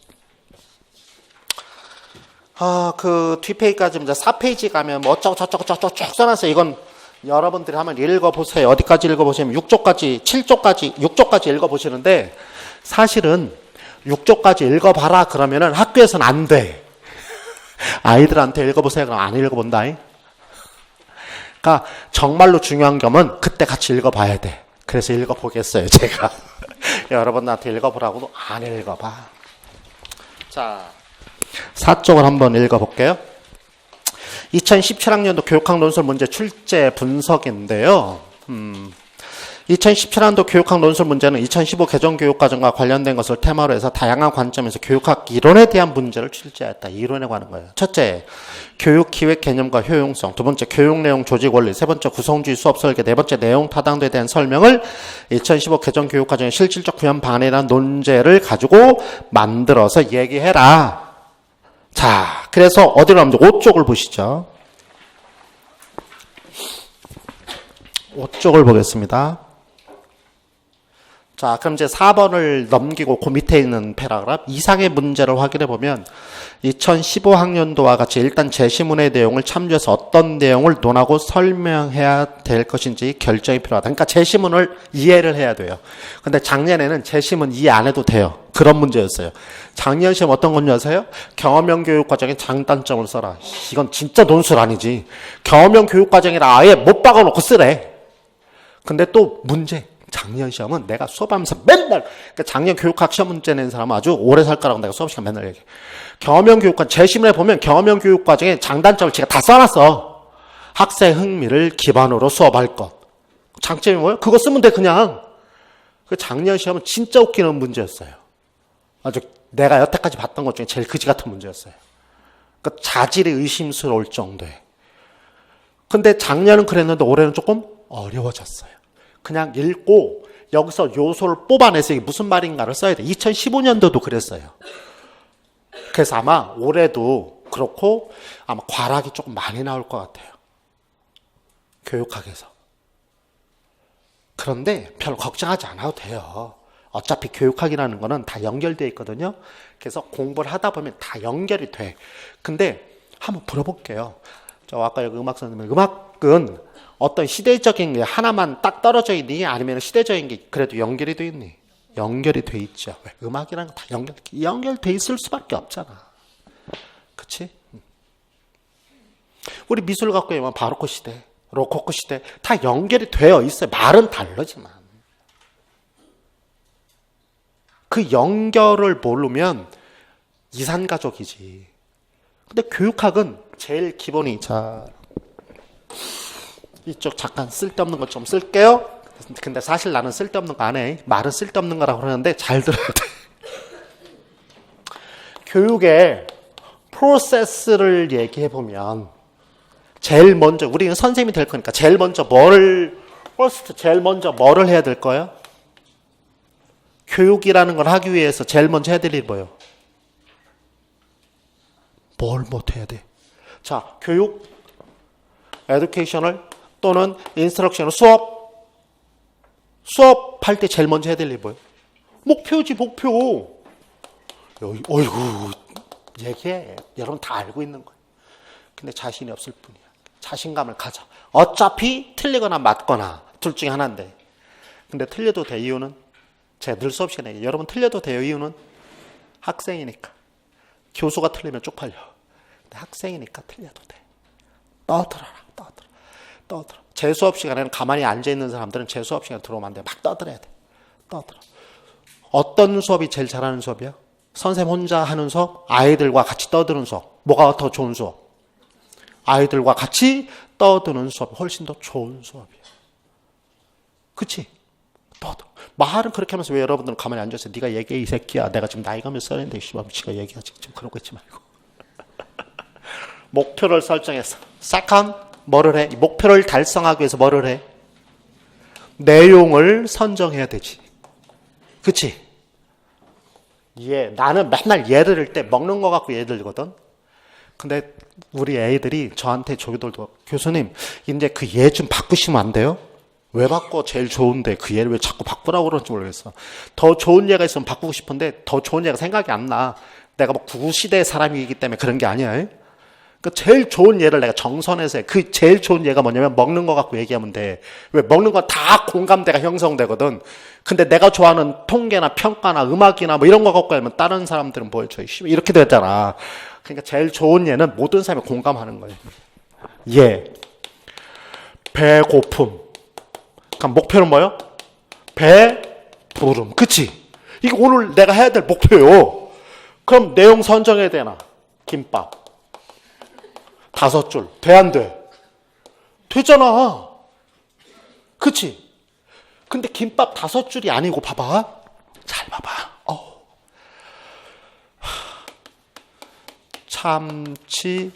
그 뒷페이지까지 이제 4페이지 가면 뭐 어쩌고 저쩌고 쭉 써놨어요. 이건 여러분들이 한번 읽어보세요. 어디까지 읽어보시면 6조까지, 7조까지, 6조까지 읽어보시는데 사실은 6조까지 읽어봐라 그러면은 학교에서는 안 돼. 아이들한테 읽어보세요. 그럼 안 읽어본다. 그러니까 정말로 중요한 점은 그때 같이 읽어봐야 돼. 그래서 읽어보겠어요. 제가. 여러분한테 읽어보라고도 안 읽어봐. 자, 4쪽을 한번 읽어볼게요. 2017학년도 교육학 논술 문제 출제 분석인데요. 2017학년도 교육학 논술 문제는 2015 개정교육과정과 관련된 것을 테마로 해서 다양한 관점에서 교육학 이론에 대한 문제를 출제했다. 이론에 관한 거예요. 첫째, 교육기획 개념과 효용성. 두 번째, 교육내용 조직 원리. 세 번째, 구성주의 수업 설계. 네 번째, 내용 타당도에 대한 설명을 2015 개정교육과정의 실질적 구현 방안이라는 논제를 가지고 만들어서 얘기해라. 자, 그래서 어디로 가면 5쪽을 보시죠. 5쪽을 보겠습니다. 자, 그럼 이제 4번을 넘기고 그 밑에 있는 패러그래프 이상의 문제를 확인해 보면 2015학년도와 같이 일단 제시문의 내용을 참조해서 어떤 내용을 논하고 설명해야 될 것인지 결정이 필요하다. 그러니까 제시문을 이해를 해야 돼요. 근데 작년에는 제시문 이해 안 해도 돼요. 그런 문제였어요. 작년 시험 어떤 건지 아세요? 경험형 교육과정의 장단점을 써라. 이건 진짜 논술 아니지. 경험형 교육과정이라 아예 못 박아놓고 쓰래. 근데 또 문제. 작년 시험은 내가 수업하면서 맨날, 그러니까 작년 교육학 시험 문제 낸 사람은 아주 오래 살 거라고 내가 수업 시간 맨날 얘기해. 경험형 교육과정, 제시문에 보면 경험형 교육과정의 장단점을 제가 다 써놨어. 학생 흥미를 기반으로 수업할 것. 장점이 뭐예요? 그거 쓰면 돼, 그냥. 그 작년 시험은 진짜 웃기는 문제였어요. 아주 내가 여태까지 봤던 것 중에 제일 그지 같은 문제였어요. 그러니까 자질이 의심스러울 정도에. 근데 작년은 그랬는데 올해는 조금 어려워졌어요. 그냥 읽고 여기서 요소를 뽑아내서 이게 무슨 말인가를 써야 돼. 2015년도도 그랬어요. 그래서 아마 올해도 그렇고 아마 과락이 조금 많이 나올 것 같아요. 교육학에서. 그런데 별 걱정하지 않아도 돼요. 어차피 교육학이라는 거는 다 연결되어 있거든요. 그래서 공부를 하다 보면 다 연결이 돼. 근데 한번 물어볼게요. 저 아까 여기 음악 선생님, 음악은 어떤 시대적인 게 하나만 딱 떨어져 있니? 아니면 시대적인 게 그래도 연결이 돼 있니? 연결이 돼 있죠. 왜? 음악이랑 다 연결돼 있을 수밖에 없잖아. 그치? 우리 미술 갖고 보면 바로크 시대, 로코코 시대 다 연결이 되어 있어요. 말은 다르지만. 그 연결을 모르면 이산가족이지. 근데 교육학은 제일 기본이, 자, 이쪽 잠깐 쓸데없는 것 좀 쓸게요. 근데 사실 나는 쓸데없는 거 안 해. 말은 쓸데없는 거라고 그러는데 잘 들어야 돼. 교육의 프로세스를 얘기해 보면 제일 먼저 우리는 선생님이 될 거니까 제일 먼저 제일 먼저 뭐를 해야 될 거예요? 교육이라는 걸 하기 위해서 제일 먼저 해야 될 일이 뭐예요? 뭘 못 해야 돼? 자, 교육, 에듀케이셔널 또는 인스트럭셔널 수업할 때 제일 먼저 해야 될 일이 뭐예요? 목표지, 목표. 어이구, 얘기해. 여러분 다 알고 있는 거예요. 근데 자신이 없을 뿐이야. 자신감을 가져. 어차피 틀리거나 맞거나 둘 중에 하나인데. 근데 틀려도 돼. 이유는 제가 늘 수업 시간에 여러분 틀려도 돼요. 이유는 학생이니까. 교수가 틀리면 쪽팔려. 근데 학생이니까 틀려도 돼. 떠들어라. 떠들어. 제 수업 시간에는 가만히 앉아있는 사람들은 제 수업 시간에 들어오면 안 돼. 막 떠들어야 돼. 떠들어. 어떤 수업이 제일 잘하는 수업이야? 선생님 혼자 하는 수업? 아이들과 같이 떠드는 수업. 뭐가 더 좋은 수업? 아이들과 같이 떠드는 수업. 훨씬 더 좋은 수업이야. 그치? 떠들어. 말은 그렇게 하면서 왜 여러분들은 가만히 앉아서 네가 얘기해 이 새끼야. 내가 지금 나이가 몇 살인데 씨가 얘기하지. 지금 그런 거 있지 말고. 목표를 설정했어. second, 뭐를 해? 목표를 달성하기 위해서 뭐를 해? 내용을 선정해야 되지. 그치? 나는 맨날 예를 들 때 먹는 거 갖고 예를 들거든. 근데 우리 애들이 저한테 조교들도 교수님 이제 그 예 좀 바꾸시면 안 돼요? 왜 바꿔? 제일 좋은데 그 예를 왜 자꾸 바꾸라고 그러는지 모르겠어. 더 좋은 예가 있으면 바꾸고 싶은데 더 좋은 예가 생각이 안 나. 내가 뭐 구시대의 사람이기 때문에 그런 게 아니야. 그 제일 좋은 예를 내가 정선해서 해. 그 제일 좋은 예가 뭐냐면 먹는 거 갖고 얘기하면 돼. 왜? 먹는 건 다 공감대가 형성되거든. 근데 내가 좋아하는 통계나 평가나 음악이나 뭐 이런 거 갖고 하면 다른 사람들은 보여줘. 이렇게 되잖아. 그러니까 제일 좋은 예는 모든 사람이 공감하는 거예요. 예. 배고픔. 그럼 목표는 뭐예요? 배부름. 그치? 이거 오늘 내가 해야 될 목표요. 그럼 내용 선정해야 되나? 김밥. 5줄. 돼, 안 돼? 되잖아. 그치? 근데 김밥 5줄이 아니고 봐봐. 잘 봐봐. 참치,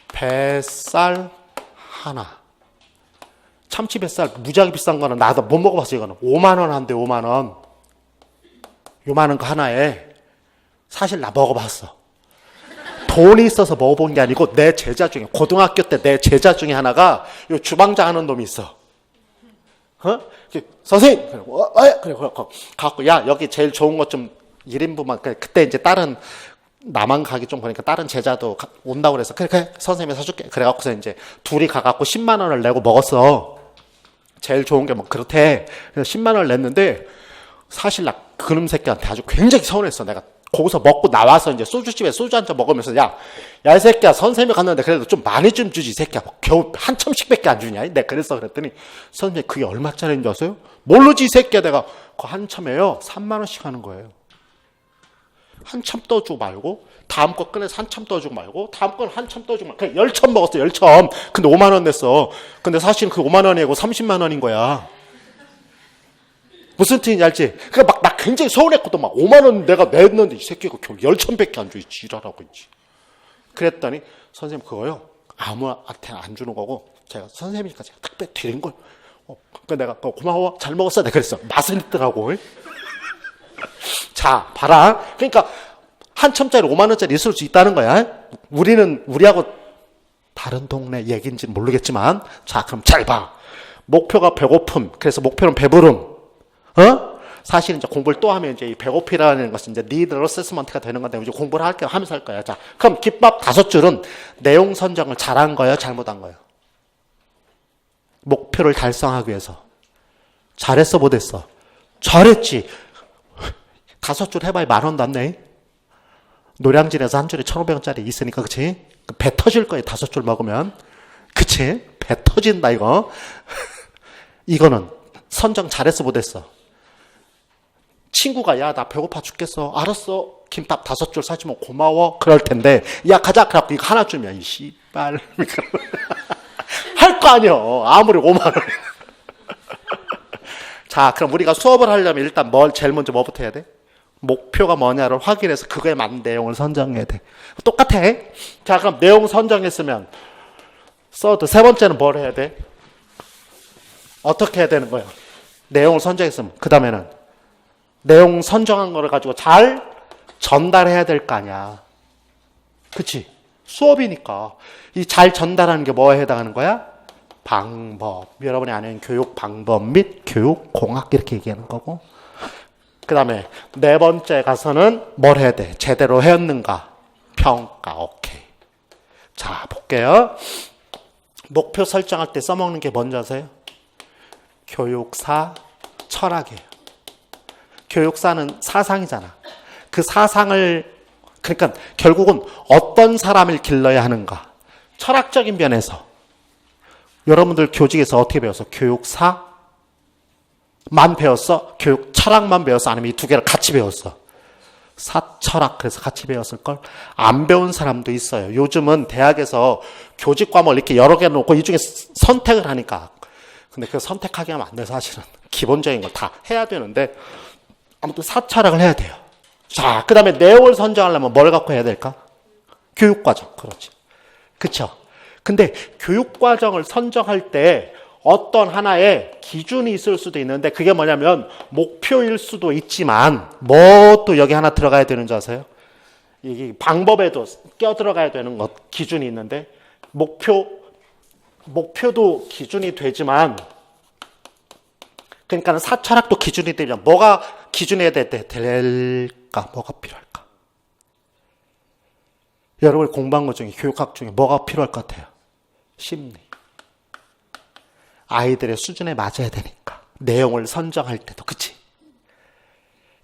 뱃살 하나. 참치 뱃살 무지하게 비싼 거는 나도 못 먹어봤어. 이거는 5만 원 한대. 5만 원. 요만한 거 하나에. 사실 나 먹어봤어. 돈이 있어서 먹어본 게 아니고 내 제자 중에 고등학교 때 내 제자 중에 하나가 요 주방장 하는 놈이 있어. 선생님! 그래, 갖고, 야, 여기 제일 좋은 것 좀 1인분만, 그때 이제 다른, 나만 가기 좀 보니까 다른 제자도 온다고 그래서, 그래, 선생님이 사줄게. 그래갖고서 이제 둘이 가갖고 10만 원을 내고 먹었어. 제일 좋은 게 뭐, 그렇대. 그래서 10만 원을 냈는데, 사실 나 그놈 새끼한테 아주 굉장히 서운했어. 내가 거기서 먹고 나와서 이제 소주집에 소주 한잔 먹으면서, 야, 이 새끼야, 선생님이 갔는데 그래도 좀 많이 좀 주지, 이 새끼야. 겨우 한 첨씩밖에 안 주냐? 내가 그랬더니, 선생님, 그게 얼마짜리인 줄 아세요? 모르지, 이 새끼야. 내가, 그 한 첨에요, 3만 원씩 하는 거예요. 한 참 떠주고 말고, 다음 거 꺼내서 한 참 떠주고 말고, 다음 건 한 참 떠주고 말고, 그냥 10참 먹었어, 10참. 근데 5만 원 냈어. 근데 사실 그 5만 원이 아니고 30만 원인 거야. 무슨 뜻인지 알지? 그러니까 막, 나 굉장히 서운했거든. 막 5만 원 내가 냈는데 이 새끼가 겨우 10참밖에 안 줘. 지랄하고 있지. 그랬더니, 선생님 그거요, 아무한테 안 주는 거고, 제가 선생님이니까 제가 특별히 드린 걸. 그러니까 내가, 고마워. 잘 먹었어. 내가 그랬어. 맛은 있더라고. 자, 봐라. 그러니까, 한 첨짜리 5만 원짜리 있을 수 있다는 거야. 우리하고 다른 동네 얘기인지는 모르겠지만, 자, 그럼 잘 봐. 목표가 배고픔. 그래서 목표는 배부름. 사실 이제 공부를 또 하면 이제 이 배고프라는 것은 이제 need assessment가 되는 건데, 이제 공부를 하면서 할 거야. 자, 그럼 기법 5줄은 내용 선정을 잘한 거예요? 잘못한 거예요? 목표를 달성하기 위해서. 잘했어? 못했어? 잘했지. 5줄 해봐야 10,000원도 안 내. 노량진에서 한 줄에 1,500원짜리 있으니까, 그치? 배 터질 거예요, 5줄 먹으면. 그치? 배 터진다, 이거. 이거는 선정 잘했어, 못했어? 친구가, 야, 나 배고파 죽겠어. 알았어. 김밥 5줄 사주면 고마워. 그럴 텐데, 야, 가자. 그래갖고 이거 하나 주면, 이 씨발. 할 거 아니야. 아무리 5만 원. 자, 그럼 우리가 수업을 하려면 일단 제일 먼저 뭐부터 해야 돼? 목표가 뭐냐를 확인해서 그거에 맞는 내용을 선정해야 돼. 똑같아. 자, 그럼 내용 선정했으면, 세 번째는 뭘 해야 돼? 어떻게 해야 되는 거예요? 내용을 선정했으면, 그 다음에는 내용 선정한 거를 가지고 잘 전달해야 될 거 아니야. 그치? 수업이니까. 이 잘 전달하는 게 뭐에 해당하는 거야? 방법. 여러분이 아는 교육 방법 및 교육 공학 이렇게 얘기하는 거고. 그 다음에 네 번째 가서는 뭘 해야 돼? 제대로 했는가? 평가. 오케이. 자, 볼게요. 목표 설정할 때 써먹는 게 뭔지 아세요? 교육사 철학이에요. 교육사는 사상이잖아. 그 사상을, 그러니까 결국은 어떤 사람을 길러야 하는가. 철학적인 면에서. 여러분들 교직에서 어떻게 배웠어? 교육사만 배웠어? 교육 철학만 배웠어? 아니면 이 두 개를 같이 배웠어? 사철학, 그래서 같이 배웠을걸? 안 배운 사람도 있어요. 요즘은 대학에서 교직 과목을 이렇게 여러 개 놓고 이 중에 선택을 하니까. 근데 그 선택하게 하면 안 돼, 사실은. 기본적인 걸 다 해야 되는데, 아무튼 사철학을 해야 돼요. 자, 그 다음에 내용을 선정하려면 뭘 갖고 해야 될까? 교육과정. 그렇지. 그쵸? 근데 교육과정을 선정할 때 어떤 하나의 기준이 있을 수도 있는데, 그게 뭐냐면 목표일 수도 있지만, 뭐 또 여기 하나 들어가야 되는 줄 아세요? 이 방법에도 껴들어가야 되는 것, 기준이 있는데, 목표도 기준이 되지만, 그러니까 사철학도 기준이 되면 뭐가 기준이 될까? 뭐가 필요할까? 여러분이 공부한 것 중에, 교육학 중에 뭐가 필요할 것 같아요? 심리. 아이들의 수준에 맞아야 되니까. 내용을 선정할 때도, 그치?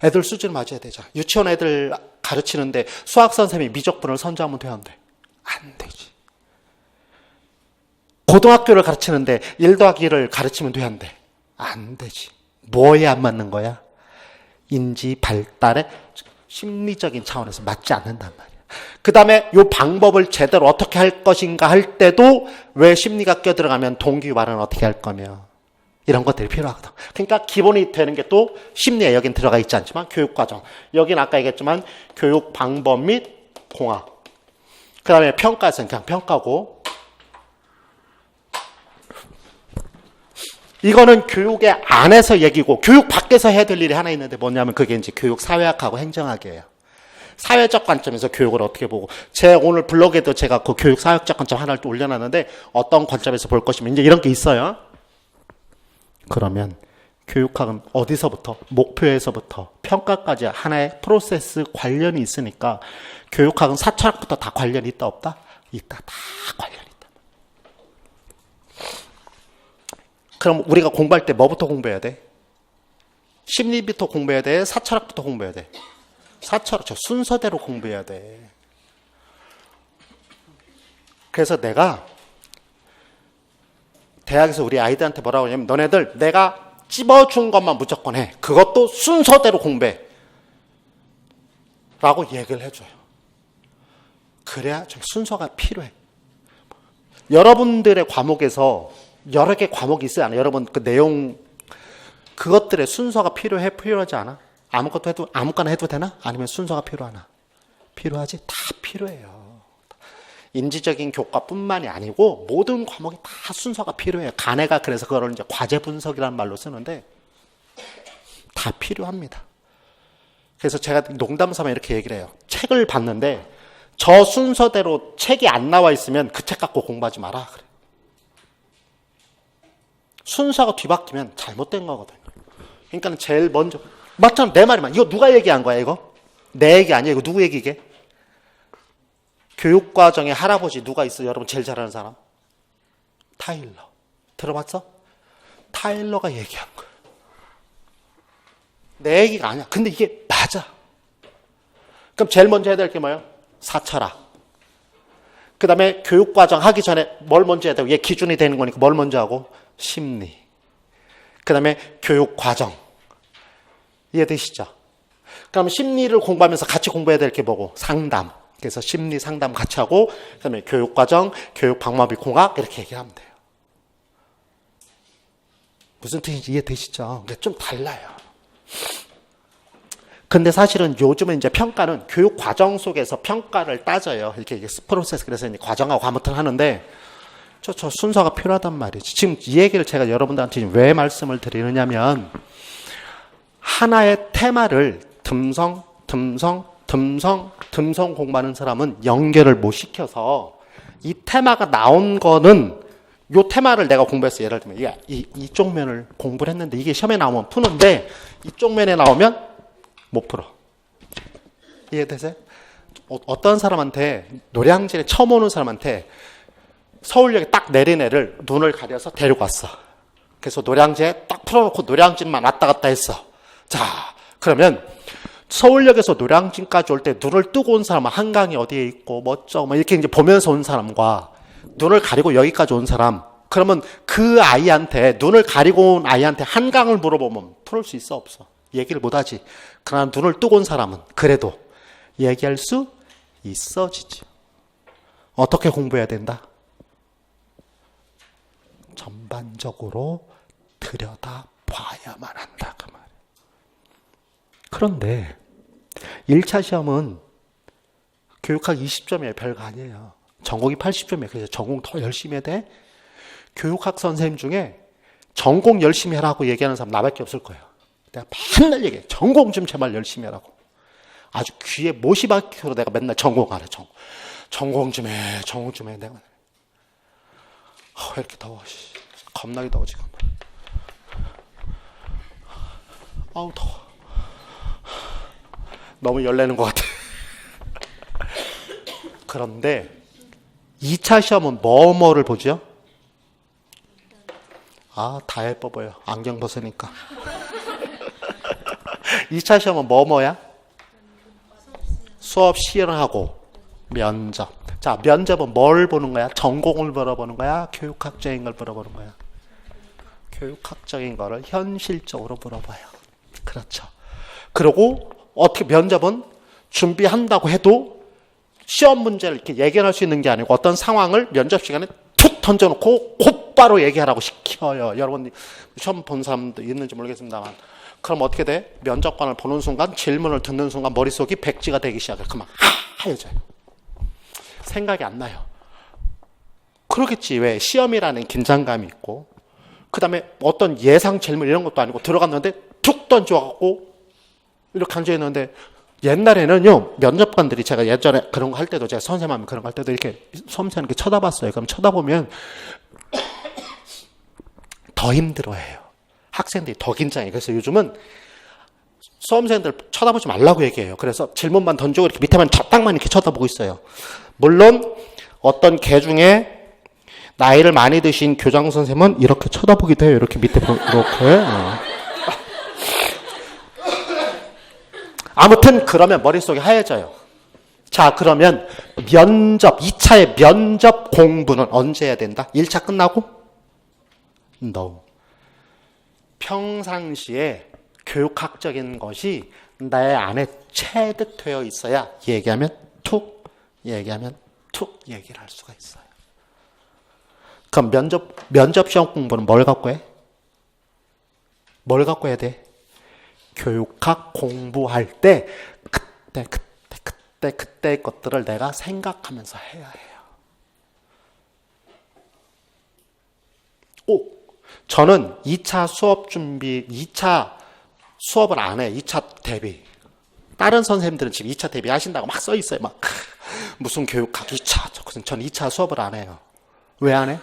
애들 수준에 맞아야 되잖아. 유치원 애들 가르치는데 수학 선생님이 미적분을 선정하면 돼, 안 돼? 안 되지. 고등학교를 가르치는데 1 더하기 1을 가르치면 돼, 안 돼? 안 되지. 뭐에 안 맞는 거야? 인지 발달의 심리적인 차원에서 맞지 않는단 말이야. 그 다음에 이 방법을 제대로 어떻게 할 것인가 할 때도 왜 심리가 껴들어가면 동기유발은 어떻게 할 거며 이런 것들이 필요하거든. 그러니까 기본이 되는 게 또 심리에 여긴 들어가 있지 않지만 교육과정. 여긴 아까 얘기했지만 교육 방법 및 공학. 그 다음에 평가에서는 그냥 평가고. 이거는 교육의 안에서 얘기고 교육 밖에서 해야 될 일이 하나 있는데 뭐냐면 그게 이제 교육 사회학하고 행정학이에요. 사회적 관점에서 교육을 어떻게 보고, 제 오늘 블로그에도 제가 그 교육 사회적 관점 하나를 또 올려놨는데 어떤 관점에서 볼 것이면 이제 이런 게 있어요. 그러면 교육학은 어디서부터? 목표에서부터 평가까지 하나의 프로세스 관련이 있으니까 교육학은 사철학부터 다 관련이 있다 없다? 있다. 다 관련이 있다. 그럼 우리가 공부할 때 뭐부터 공부해야 돼? 심리부터 공부해야 돼? 사철학부터 공부해야 돼? 사철학, 저 순서대로 공부해야 돼. 그래서 내가 대학에서 우리 아이들한테 뭐라고 하냐면 너네들 내가 찝어준 것만 무조건 해. 그것도 순서대로 공부해. 라고 얘기를 해줘요. 그래야 좀 순서가 필요해. 여러분들의 과목에서 여러 개 과목이 있어요. 여러분 그 내용 그것들의 순서가 필요하지 않아? 아무거나 해도 되나? 아니면 순서가 필요하나? 필요하지? 다 필요해요. 인지적인 교과뿐만이 아니고 모든 과목이 다 순서가 필요해요. 간해가 그래서 그걸 이제 과제 분석이라는 말로 쓰는데 다 필요합니다. 그래서 제가 농담삼아 이렇게 얘기를 해요. 책을 봤는데 저 순서대로 책이 안 나와 있으면 그 책 갖고 공부하지 마라. 그래. 순서가 뒤바뀌면 잘못된 거거든요. 그러니까 제일 먼저 맞잖아. 내 말이만. 이거 누가 얘기한 거야 이거? 내 얘기 아니야. 이거 누구 얘기게? 교육과정에 할아버지 누가 있어? 여러분 제일 잘 아는 사람? 타일러. 들어봤어? 타일러가 얘기한 거야. 내 얘기가 아니야. 근데 이게 맞아. 그럼 제일 먼저 해야 될 게 뭐예요? 사철학. 그 다음에 교육과정 하기 전에 뭘 먼저 해야 되고 얘 기준이 되는 거니까 뭘 먼저 하고? 심리. 그 다음에 교육과정. 이해되시죠? 그럼 심리를 공부하면서 같이 공부해야 될 게 뭐고? 상담. 그래서 심리 상담 같이 하고 그다음에 교육과정, 교육방법이 공학 이렇게 얘기하면 돼요. 무슨 뜻인지 이해되시죠? 근데 좀 달라요. 근데 사실은 요즘은 이제 평가는 교육과정 속에서 평가를 따져요. 이렇게 프로세스 그래서 이제 과정하고 과목을 하는데 저 순서가 필요하단 말이지. 지금 이 얘기를 제가 여러분들한테 왜 말씀을 드리느냐면 하나의 테마를 듬성 공부하는 사람은 연결을 못 시켜서 이 테마가 나온 거는 요 테마를 내가 공부했어. 예를 들면 이쪽 면을 공부를 했는데 이게 시험에 나오면 푸는데 이쪽 면에 나오면 못 풀어. 이해되세요? 어떤 사람한테 노량진에 처음 오는 사람한테 서울역에 딱 내린 애를 눈을 가려서 데리고 왔어. 그래서 노량진에 딱 풀어놓고 노량진만 왔다 갔다 했어. 자, 그러면 서울역에서 노량진까지 올 때 눈을 뜨고 온 사람은 한강이 어디에 있고 멋져 이렇게 이제 보면서 온 사람과 눈을 가리고 여기까지 온 사람 그러면 그 아이한테 눈을 가리고 온 아이한테 한강을 물어보면 풀을 수 있어 없어? 얘기를 못하지. 그러나 눈을 뜨고 온 사람은 그래도 얘기할 수 있어지지. 어떻게 공부해야 된다? 전반적으로 들여다봐야만 한다 그 말. 그런데 1차 시험은 교육학 20점이에요. 별거 아니에요. 전공이 80점이에요. 그래서 전공 더 열심히 해야 돼. 교육학 선생님 중에 전공 열심히 하라고 얘기하는 사람 나밖에 없을 거예요. 내가 맨날 얘기해. 전공 좀 제발 열심히 하라고. 아주 귀에 못이 박히도록 내가 맨날 전공하래. 전공 좀 해. 전공 좀 해. 내가 왜 이렇게 더워. 겁나게 더워 지금. 아우 더워. 너무 열내는 것 같아. 그런데 2차 시험은 뭐를 보죠? 다 예뻐 보여. 안경 벗으니까. 2차 시험은 뭐야? 수업 시연하고 면접. 자, 면접은 뭘 보는 거야? 전공을 물어보는 거야? 교육학적인 걸 물어보는 거야? 교육학적인 거를 현실적으로 물어봐요. 그렇죠. 그리고 어떻게 면접은 준비한다고 해도 시험 문제를 이렇게 예견할 수 있는 게 아니고 어떤 상황을 면접 시간에 툭 던져놓고 곧바로 얘기하라고 시켜요. 여러분 시험 본 사람도 있는지 모르겠습니다만 그럼 어떻게 돼? 면접관을 보는 순간 질문을 듣는 순간 머릿속이 백지가 되기 시작해. 그만 하얘져요. 생각이 안 나요. 그러겠지. 왜? 시험이라는 긴장감이 있고 그 다음에 어떤 예상 질문 이런 것도 아니고 들어갔는데 툭 던져갖고 이렇게 앉아있는데 옛날에는요 면접관들이 제가 예전에 그런 거 할 때도 제가 선생님하면 그런 거 할 때도 이렇게 섬세하게 이렇게 쳐다봤어요. 그럼 쳐다보면 더 힘들어해요. 학생들이 더 긴장해. 그래서 요즘은 수험생들 쳐다보지 말라고 얘기해요. 그래서 질문만 던지고 이렇게 밑에만 딱만 이렇게 쳐다보고 있어요. 물론 어떤 개 중에 나이를 많이 드신 교장 선생님은 이렇게 쳐다보기도 해요. 이렇게 밑에 이렇게. 아무튼 그러면 머릿속이 하얘져요. 자, 그러면 면접, 2차의 면접 공부는 언제 해야 된다? 1차 끝나고? No. 평상시에 교육학적인 것이 내 안에 체득되어 있어야 얘기하면 툭, 얘기하면 툭 얘기를 할 수가 있어요. 그럼 면접 시험 공부는 뭘 갖고 해? 뭘 갖고 해야 돼? 교육학 공부할 때 그때의 것들을 내가 생각하면서 해야 해요. 저는 2차 수업 준비, 2차 수업을 안 해. 2차 대비. 다른 선생님들은 지금 2차 대비 하신다고 막 써 있어요. 막 무슨 교육학 2차. 저는 2차 수업을 안 해요. 왜 안 해?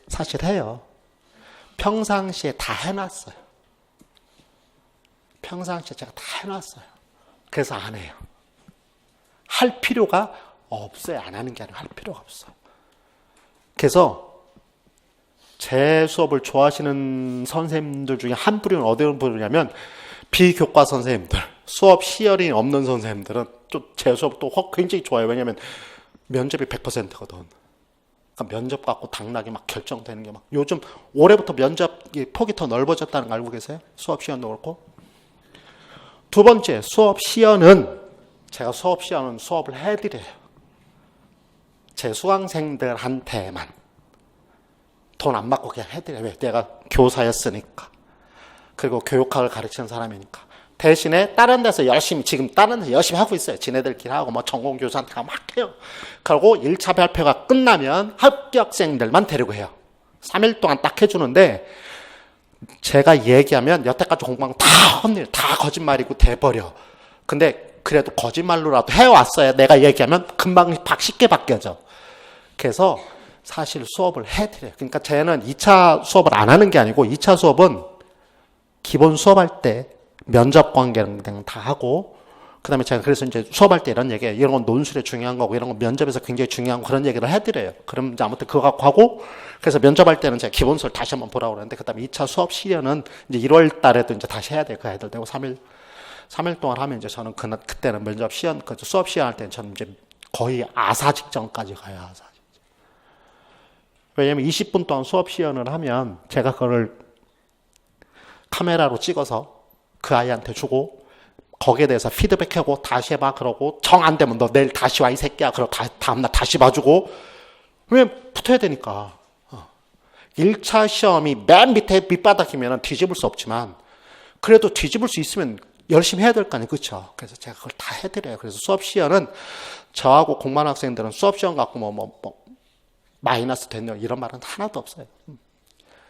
사실 해요. 평상시에 다 해놨어요. 평상시에 제가 다 해놨어요. 그래서 안 해요. 할 필요가 없어요. 안 하는 게 아니라 할 필요가 없어요. 그래서 제 수업을 좋아하시는 선생님들 중에 한 부류는 어떤 부류냐면 비교과 선생님들, 수업 시열이 없는 선생님들은 또 제 수업 또 굉장히 좋아요. 왜냐하면 면접이 100%거든. 그러니까 면접 갖고 당락이 막 결정되는 게 막 요즘 올해부터 면접 폭이 더 넓어졌다는 거 알고 계세요? 수업 시연도 그렇고. 두 번째, 수업 시연은 제가 수업을 해드려요. 제 수강생들한테만. 돈 안 받고 그냥 해드려요. 왜? 내가 교사였으니까. 그리고 교육학을 가르치는 사람이니까. 대신에 다른 데서 지금 다른 데서 열심히 하고 있어요. 지네들끼리 하고 뭐 전공교사한테 가고 막 해요. 그리고 1차 발표가 끝나면 합격생들만 데리고 해요. 3일 동안 딱 해주는데 제가 얘기하면 여태까지 공부한 거 다 헛일, 다 거짓말이고 돼버려. 근데 그래도 거짓말로라도 해왔어야 내가 얘기하면 금방 쉽게 바뀌어져. 그래서 사실 수업을 해드려요. 그러니까 쟤는 2차 수업을 안 하는 게 아니고 2차 수업은 기본 수업할 때 면접 관계는 다 하고 그다음에 제가 그래서 이제 수업할 때 이런 얘기해요. 이런 건 논술에 중요한 거고 이런 건 면접에서 굉장히 중요한 거 그런 얘기를 해드려요. 그럼 이제 아무튼 그거 갖고 하고 그래서 면접할 때는 제가 기본 수업 다시 한번 보라고 그러는데 그다음에 2차 수업 시련은 이제 1월 달에도 이제 다시 해야 돼요. 그 애들 되고 3일 동안 하면 이제 저는 그때는 면접 시연, 수업 시연할 때는 저는 이제 거의 아사 직전까지 가요. 아사. 왜냐면 20분 동안 수업 시연을 하면 제가 그걸 카메라로 찍어서 그 아이한테 주고 거기에 대해서 피드백하고 다시 해봐 그러고 정 안 되면 너 내일 다시 와 이 새끼야 그러고 다음날 다시 봐주고 왜 붙어야 되니까 1차 시험이 맨 밑에 밑바닥이면 뒤집을 수 없지만 그래도 뒤집을 수 있으면 열심히 해야 될 거 아니에요. 그렇죠? 그래서 제가 그걸 다 해드려요. 그래서 수업 시연은 저하고 공부하는 학생들은 수업 시험 갖고 마이너스 됐냐 이런 말은 하나도 없어요.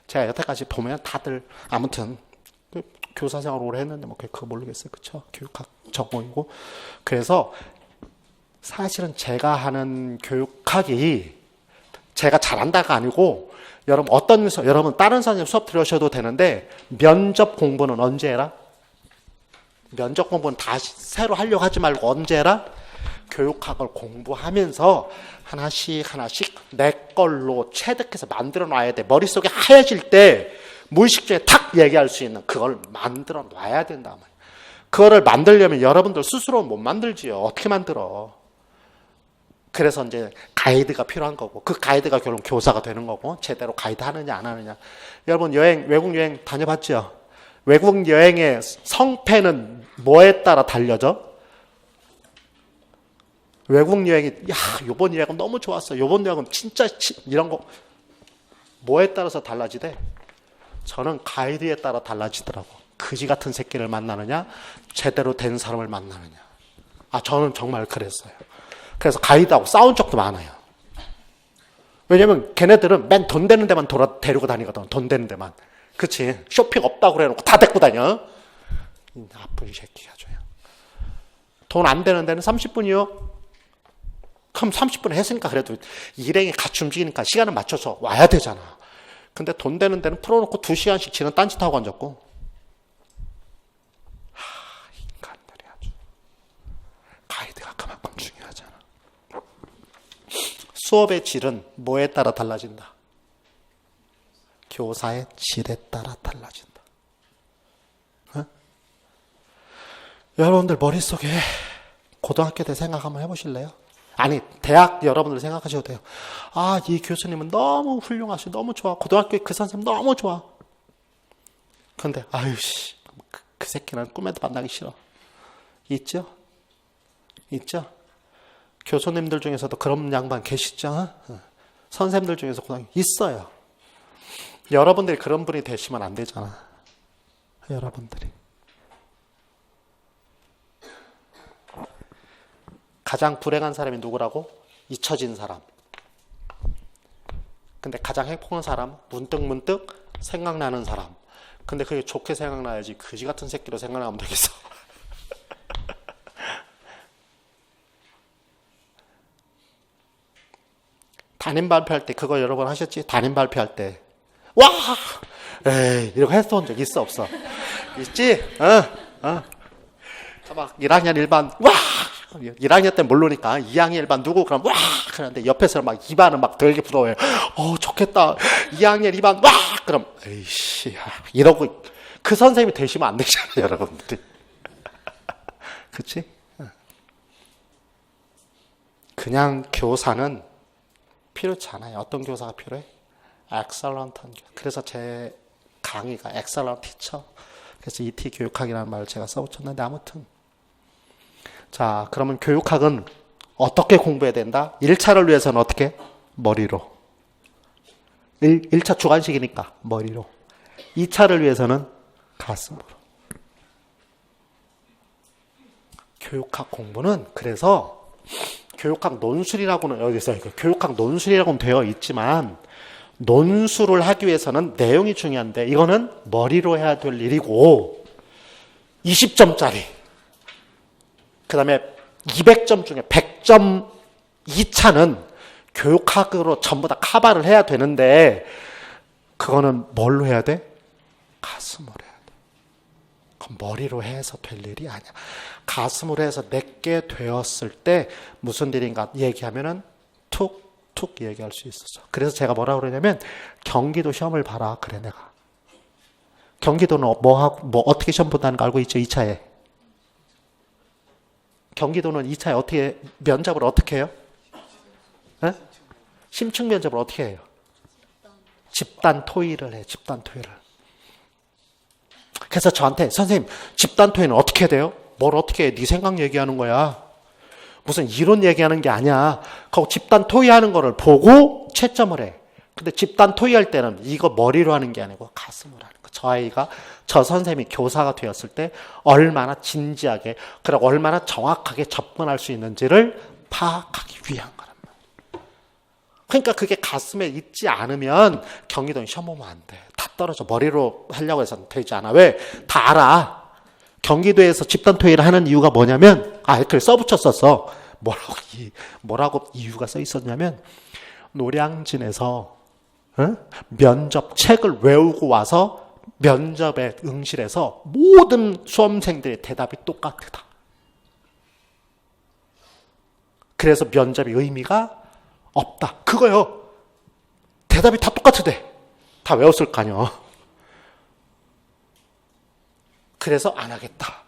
제가 여태까지 보면 다들 아무튼 교사 생활 오래 했는데 뭐 그거 모르겠어요. 그렇죠? 교육학 전공이고. 그래서 사실은 제가 하는 교육학이 제가 잘한다가 아니고 여러분 다른 선생님 수업 들으셔도 되는데 면접 공부는 언제 해라? 면접 공부는 다시 새로 하려고 하지 말고 언제 해라? 교육학을 공부하면서 하나씩 내 걸로 체득해서 만들어 놔야 돼. 머릿속에 하얘질 때 무의식 중에 탁 얘기할 수 있는 그걸 만들어 놔야 된단 말이에요. 그거를 만들려면 여러분들 스스로는 못 만들지요. 어떻게 만들어? 그래서 이제 가이드가 필요한 거고 그 가이드가 결국 교사가 되는 거고 제대로 가이드 하느냐 안 하느냐. 여러분 외국 여행 다녀봤죠? 외국 여행의 성패는 뭐에 따라 달려져? 외국 여행이 요번 여행은 너무 좋았어. 요번 여행은 진짜 이런 거 뭐에 따라서 달라지대? 저는 가이드에 따라 달라지더라고. 그지 같은 새끼를 만나느냐 제대로 된 사람을 만나느냐. 저는 정말 그랬어요. 그래서 가이드하고 싸운 적도 많아요. 왜냐면 걔네들은 맨 돈 되는 데만 데리고 다니거든. 돈 되는 데만. 그치? 쇼핑 없다고 그래놓고 다 데리고 다녀. 나쁜 새끼가 줘요. 돈 안 되는 데는 30분이요. 그럼 30분 했으니까 그래도 일행이 같이 움직이니까 시간을 맞춰서 와야 되잖아. 근데 돈 되는 데는 풀어놓고 2시간씩 지는 딴짓하고 앉았고. 인간들이 아주. 가이드가 그만큼 중요하잖아. 수업의 질은 뭐에 따라 달라진다? 교사의 질에 따라 달라진다. 어? 여러분들 머릿속에 고등학교 때 생각 한번 해보실래요? 아니, 대학 여러분들 생각하셔도 돼요. 아, 이 교수님은 너무 훌륭하시고 너무 좋아. 고등학교에 그 선생님 너무 좋아. 근데 아유씨, 그 새끼는 꿈에도 만나기 싫어. 있죠? 있죠? 교수님들 중에서도 그런 양반 계시죠? 선생님들 중에서 고등학교 있어요. 여러분들이 그런 분이 되시면 안 되잖아. 여러분들이. 가장 불행한 사람이 누구라고? 잊혀진 사람. 근데 가장 행복한 사람, 문득문득 생각나는 사람. 근데 그게 좋게 생각나야지 그지 같은 새끼로 생각나면 되겠어. 담임 발표할 때 그거 여러 번 하셨지? 담임 발표할 때 와! 에이, 이러고 했어본 적 있어 없어? 있지? 막 1학년 일반 와! 1학년 때 모르니까 2학년 일반 누구 그럼 와! 그러는데 옆에서 막 2반은 막 되게 부러워요. 좋겠다. 2학년 2반 와! 그럼 에이씨 이러고 그 선생님이 되시면 안 되잖아요, 여러분들이. 그치? 그냥 교사는 필요치 않아요. 어떤 교사가 필요해? excellent한 교사. 그래서 제 강의가 excellent teacher. 그래서 ET 교육학이라는 말을 제가 써붙였는데 아무튼 자, 그러면 교육학은 어떻게 공부해야 된다? 1차를 위해서는 어떻게? 머리로. 1차 주관식이니까 머리로. 2차를 위해서는 가슴으로. 교육학 공부는 그래서 교육학 논술이라고는 여기서 교육학 논술이라고는 되어 있지만 논술을 하기 위해서는 내용이 중요한데 이거는 머리로 해야 될 일이고 20점짜리 그 다음에 200점 중에 100점 2차는 교육학으로 전부 다 커버를 해야 되는데 그거는 뭘로 해야 돼? 가슴으로 해야 돼. 그건 머리로 해서 될 일이 아니야. 가슴으로 해서 내게 되었을 때 무슨 일인가 얘기하면은 툭툭 얘기할 수 있었어. 그래서 제가 뭐라 그러냐면 경기도 시험을 봐라 그래 내가. 경기도는 뭐 어떻게 시험 본다는 거 알고 있죠? 2차에. 경기도는 2차에 어떻게 면접을 어떻게 해요? 네? 심층 면접을 어떻게 해요? 집단 토의를 해. 집단 토의를. 그래서 저한테 선생님 집단 토의는 어떻게 돼요? 뭘 어떻게 해? 네 생각 얘기하는 거야. 무슨 이론 얘기하는 게 아니야. 그 집단 토의하는 거를 보고 채점을 해. 근데 집단 토의할 때는 이거 머리로 하는 게 아니고 가슴으로 하는 거. 저 아이가 저 선생님이 교사가 되었을 때 얼마나 진지하게 그리고 얼마나 정확하게 접근할 수 있는지를 파악하기 위한 거란 말이야. 그러니까 그게 가슴에 있지 않으면 경기도는 시험 보면 안 돼. 다 떨어져. 머리로 하려고 해서는 되지 않아. 왜? 다 알아. 경기도에서 집단 토의를 하는 이유가 뭐냐면 그걸 써붙였었어. 뭐라고 이유가 써 있었냐면 노량진에서 면접 책을 외우고 와서 면접에 응시해서 모든 수험생들의 대답이 똑같다. 그래서 면접의 의미가 없다. 그거요. 대답이 다 똑같으대. 다 외웠을 거 아니야. 그래서 안 하겠다.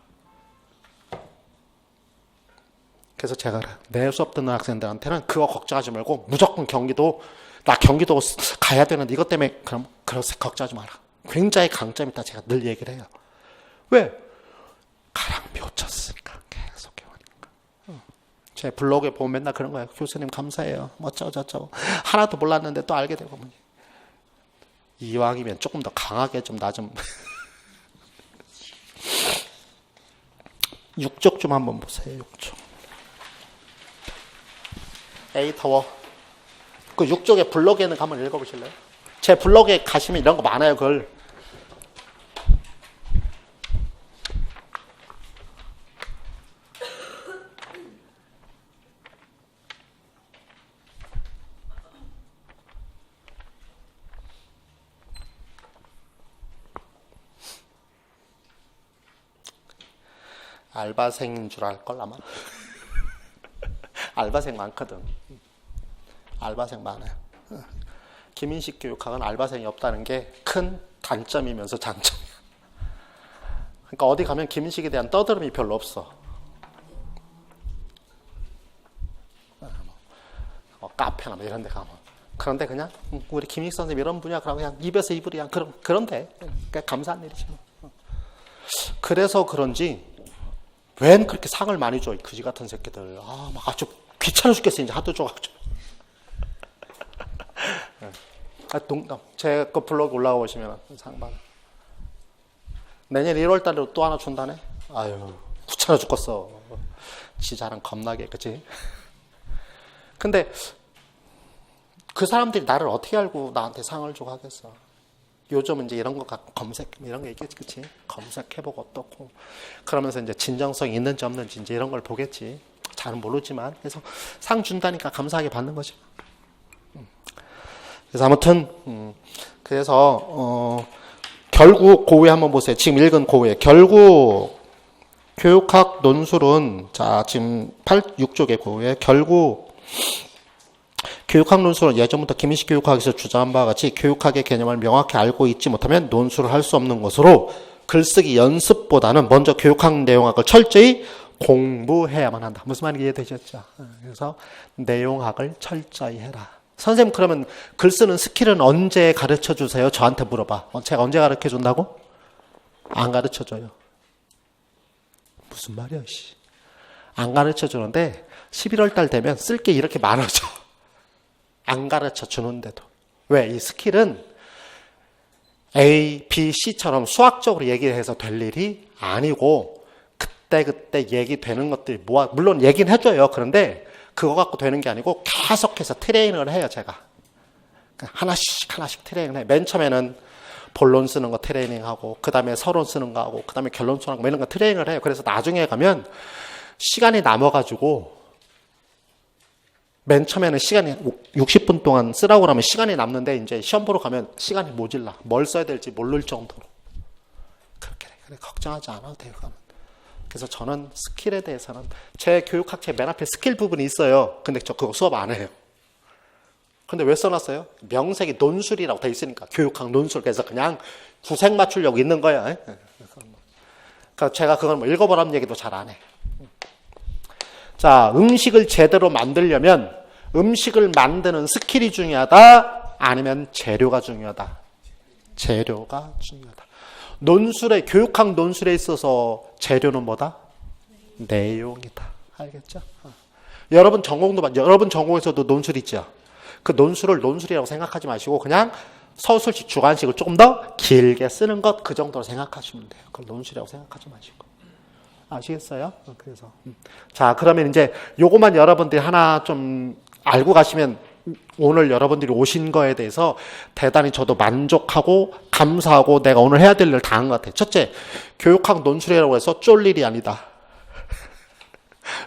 그래서 제가 내 수업 듣는 학생들한테는 그거 걱정하지 말고 무조건 경기도 가야 되는데 이것 때문에 그럼 걱정하지 마라. 굉장히 강점이 있다. 제가 늘 얘기를 해요. 왜? 가랑비 쳤으니까 계속 해오니까. 제 블로그에 보면 맨날 그런 거예요. 교수님 감사해요. 어쩌고 하나도 몰랐는데 또 알게 되고. 이왕이면 조금 더 강하게 좀 나 좀 6쪽 좀 한번 보세요. 6쪽. 에이터워. 그 6쪽의 블로그에는 한번 읽어보실래요? 제 블로그에 가시면 이런 거 많아요. 그걸. 알바생인 줄 알걸 아마. 알바생 많거든. 알바생 많아요. 김인식 교육학은 알바생이 없다는 게 큰 단점이면서 장점이야. 그러니까 어디 가면 김인식에 대한 떠들음이 별로 없어. 카페나 뭐 이런 데 가면. 그런데 그냥 우리 김인식 선생님 이런 분이야. 그러면 그냥 입에서 입으로 그냥 그런데 그냥 감사한 일이지 뭐. 그래서 그런지 웬 그렇게 상을 많이 줘, 이 그지 같은 새끼들. 막 아주 귀찮아 죽겠어, 이제 하도 줘가지고. 농담. 제 거 블로그 올라가 보시면 상 받아. 내년 1월 달에 또 하나 준다네? 아유, 귀찮아 죽겠어. 지 자랑 겁나게, 그치? 근데 그 사람들이 나를 어떻게 알고 나한테 상을 주고 하겠어? 요즘은 이제 이런 거 갖고 검색, 이런 거 있겠지, 그치? 검색해보고 어떻고. 그러면서 이제 진정성이 있는지 없는지 이제 이런 걸 보겠지. 잘은 모르지만. 그래서 상 준다니까 감사하게 받는 거지. 그래서 아무튼, 그래서, 결국 고우에 한번 보세요. 지금 읽은 고우에. 결국, 교육학 논술은, 자, 지금 6쪽의 고우에, 결국, 교육학 논술은 예전부터 김인식 교육학에서 주장한 바와 같이 교육학의 개념을 명확히 알고 있지 못하면 논술을 할 수 없는 것으로 글쓰기 연습보다는 먼저 교육학 내용학을 철저히 공부해야만 한다. 무슨 말인지 이해되셨죠? 그래서 내용학을 철저히 해라. 선생님 그러면 글 쓰는 스킬은 언제 가르쳐 주세요? 저한테 물어봐. 제가 언제 가르쳐 준다고? 안 가르쳐 줘요. 무슨 말이야, 씨. 안 가르쳐 주는데 11월 달 되면 쓸 게 이렇게 많아져. 안 가르쳐 주는데도. 왜? 이 스킬은 A, B, C처럼 수학적으로 얘기해서 될 일이 아니고 그때 얘기되는 것들이 물론 얘기는 해줘요. 그런데 그거 갖고 되는 게 아니고 계속해서 트레이닝을 해요, 제가. 하나씩 트레이닝을 해요. 맨 처음에는 본론 쓰는 거 트레이닝하고 그 다음에 서론 쓰는 거 하고 그 다음에 결론 쓰는 거 이런 거 트레이닝을 해요. 그래서 나중에 가면 시간이 남아가지고 맨 처음에는 시간이 60분 동안 쓰라고 하면 시간이 남는데 이제 시험 보러 가면 시간이 모질라. 뭘 써야 될지 모를 정도로. 그렇게 그래, 걱정하지 않아도 돼요. 그래서 저는 스킬에 대해서는 제 교육학체 맨 앞에 스킬 부분이 있어요. 근데 저 그거 수업 안 해요. 근데 왜 써놨어요? 명색이 논술이라고 돼 있으니까. 교육학 논술. 그래서 그냥 구색 맞추려고 있는 거야. 그러니까 제가 그걸 뭐 읽어보라는 얘기도 잘 안 해. 자, 음식을 제대로 만들려면 음식을 만드는 스킬이 중요하다? 아니면 재료가 중요하다? 재료가 중요하다. 논술에, 교육학 논술에 있어서 재료는 뭐다? 내용이다. 알겠죠? 여러분 전공에서도 논술 있죠? 그 논술을 논술이라고 생각하지 마시고 그냥 서술식, 주관식을 조금 더 길게 쓰는 것, 그 정도로 생각하시면 돼요. 그걸 논술이라고 생각하지 마시고. 아시겠어요? 그래서. 자, 그러면 이제 요것만 여러분들이 하나 좀 알고 가시면 오늘 여러분들이 오신 거에 대해서 대단히 저도 만족하고 감사하고 내가 오늘 해야 될 일을 다 한 것 같아요. 첫째, 교육학 논술이라고 해서 쫄 일이 아니다.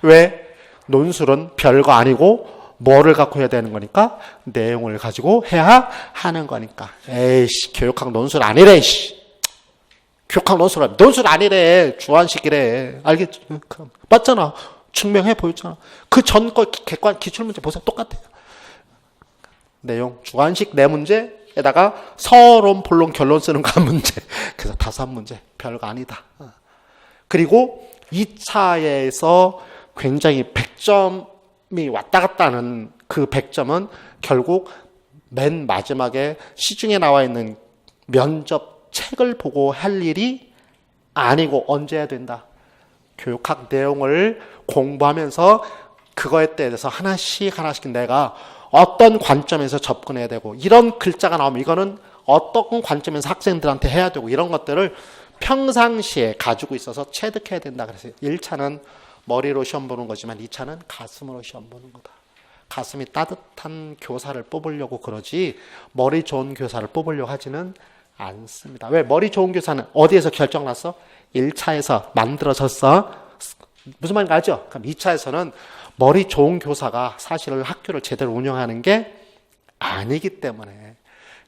왜? 논술은 별거 아니고 뭐를 갖고 해야 되는 거니까? 내용을 가지고 해야 하는 거니까. 에이씨, 교육학 논술 아니래, 씨. 교육학 논술 아니래. 주관식이래. 알겠죠? 그럼 맞잖아. 증명해 보였잖아. 그 전 거 객관 기출문제 보세요. 똑같아요. 내용, 주관식 네 문제에다가 서론, 본론, 결론 쓰는 거 한 문제. 그래서 5문제. 별거 아니다. 그리고 2차에서 굉장히 100점이 왔다 갔다 하는 그 100점은 결국 맨 마지막에 시중에 나와 있는 면접 책을 보고 할 일이 아니고 언제 해야 된다? 교육학 내용을 공부하면서 그거에 대해서 하나씩 내가 어떤 관점에서 접근해야 되고 이런 글자가 나오면 이거는 어떤 관점에서 학생들한테 해야 되고 이런 것들을 평상시에 가지고 있어서 체득해야 된다. 그래서 1차는 머리로 시험 보는 거지만 2차는 가슴으로 시험 보는 거다. 가슴이 따뜻한 교사를 뽑으려고 그러지 머리 좋은 교사를 뽑으려고 하지는 않습니다. 왜? 머리 좋은 교사는 어디에서 결정났어? 1차에서 만들어졌어. 무슨 말인지 알죠? 그럼 2차에서는 머리 좋은 교사가 사실은 학교를 제대로 운영하는 게 아니기 때문에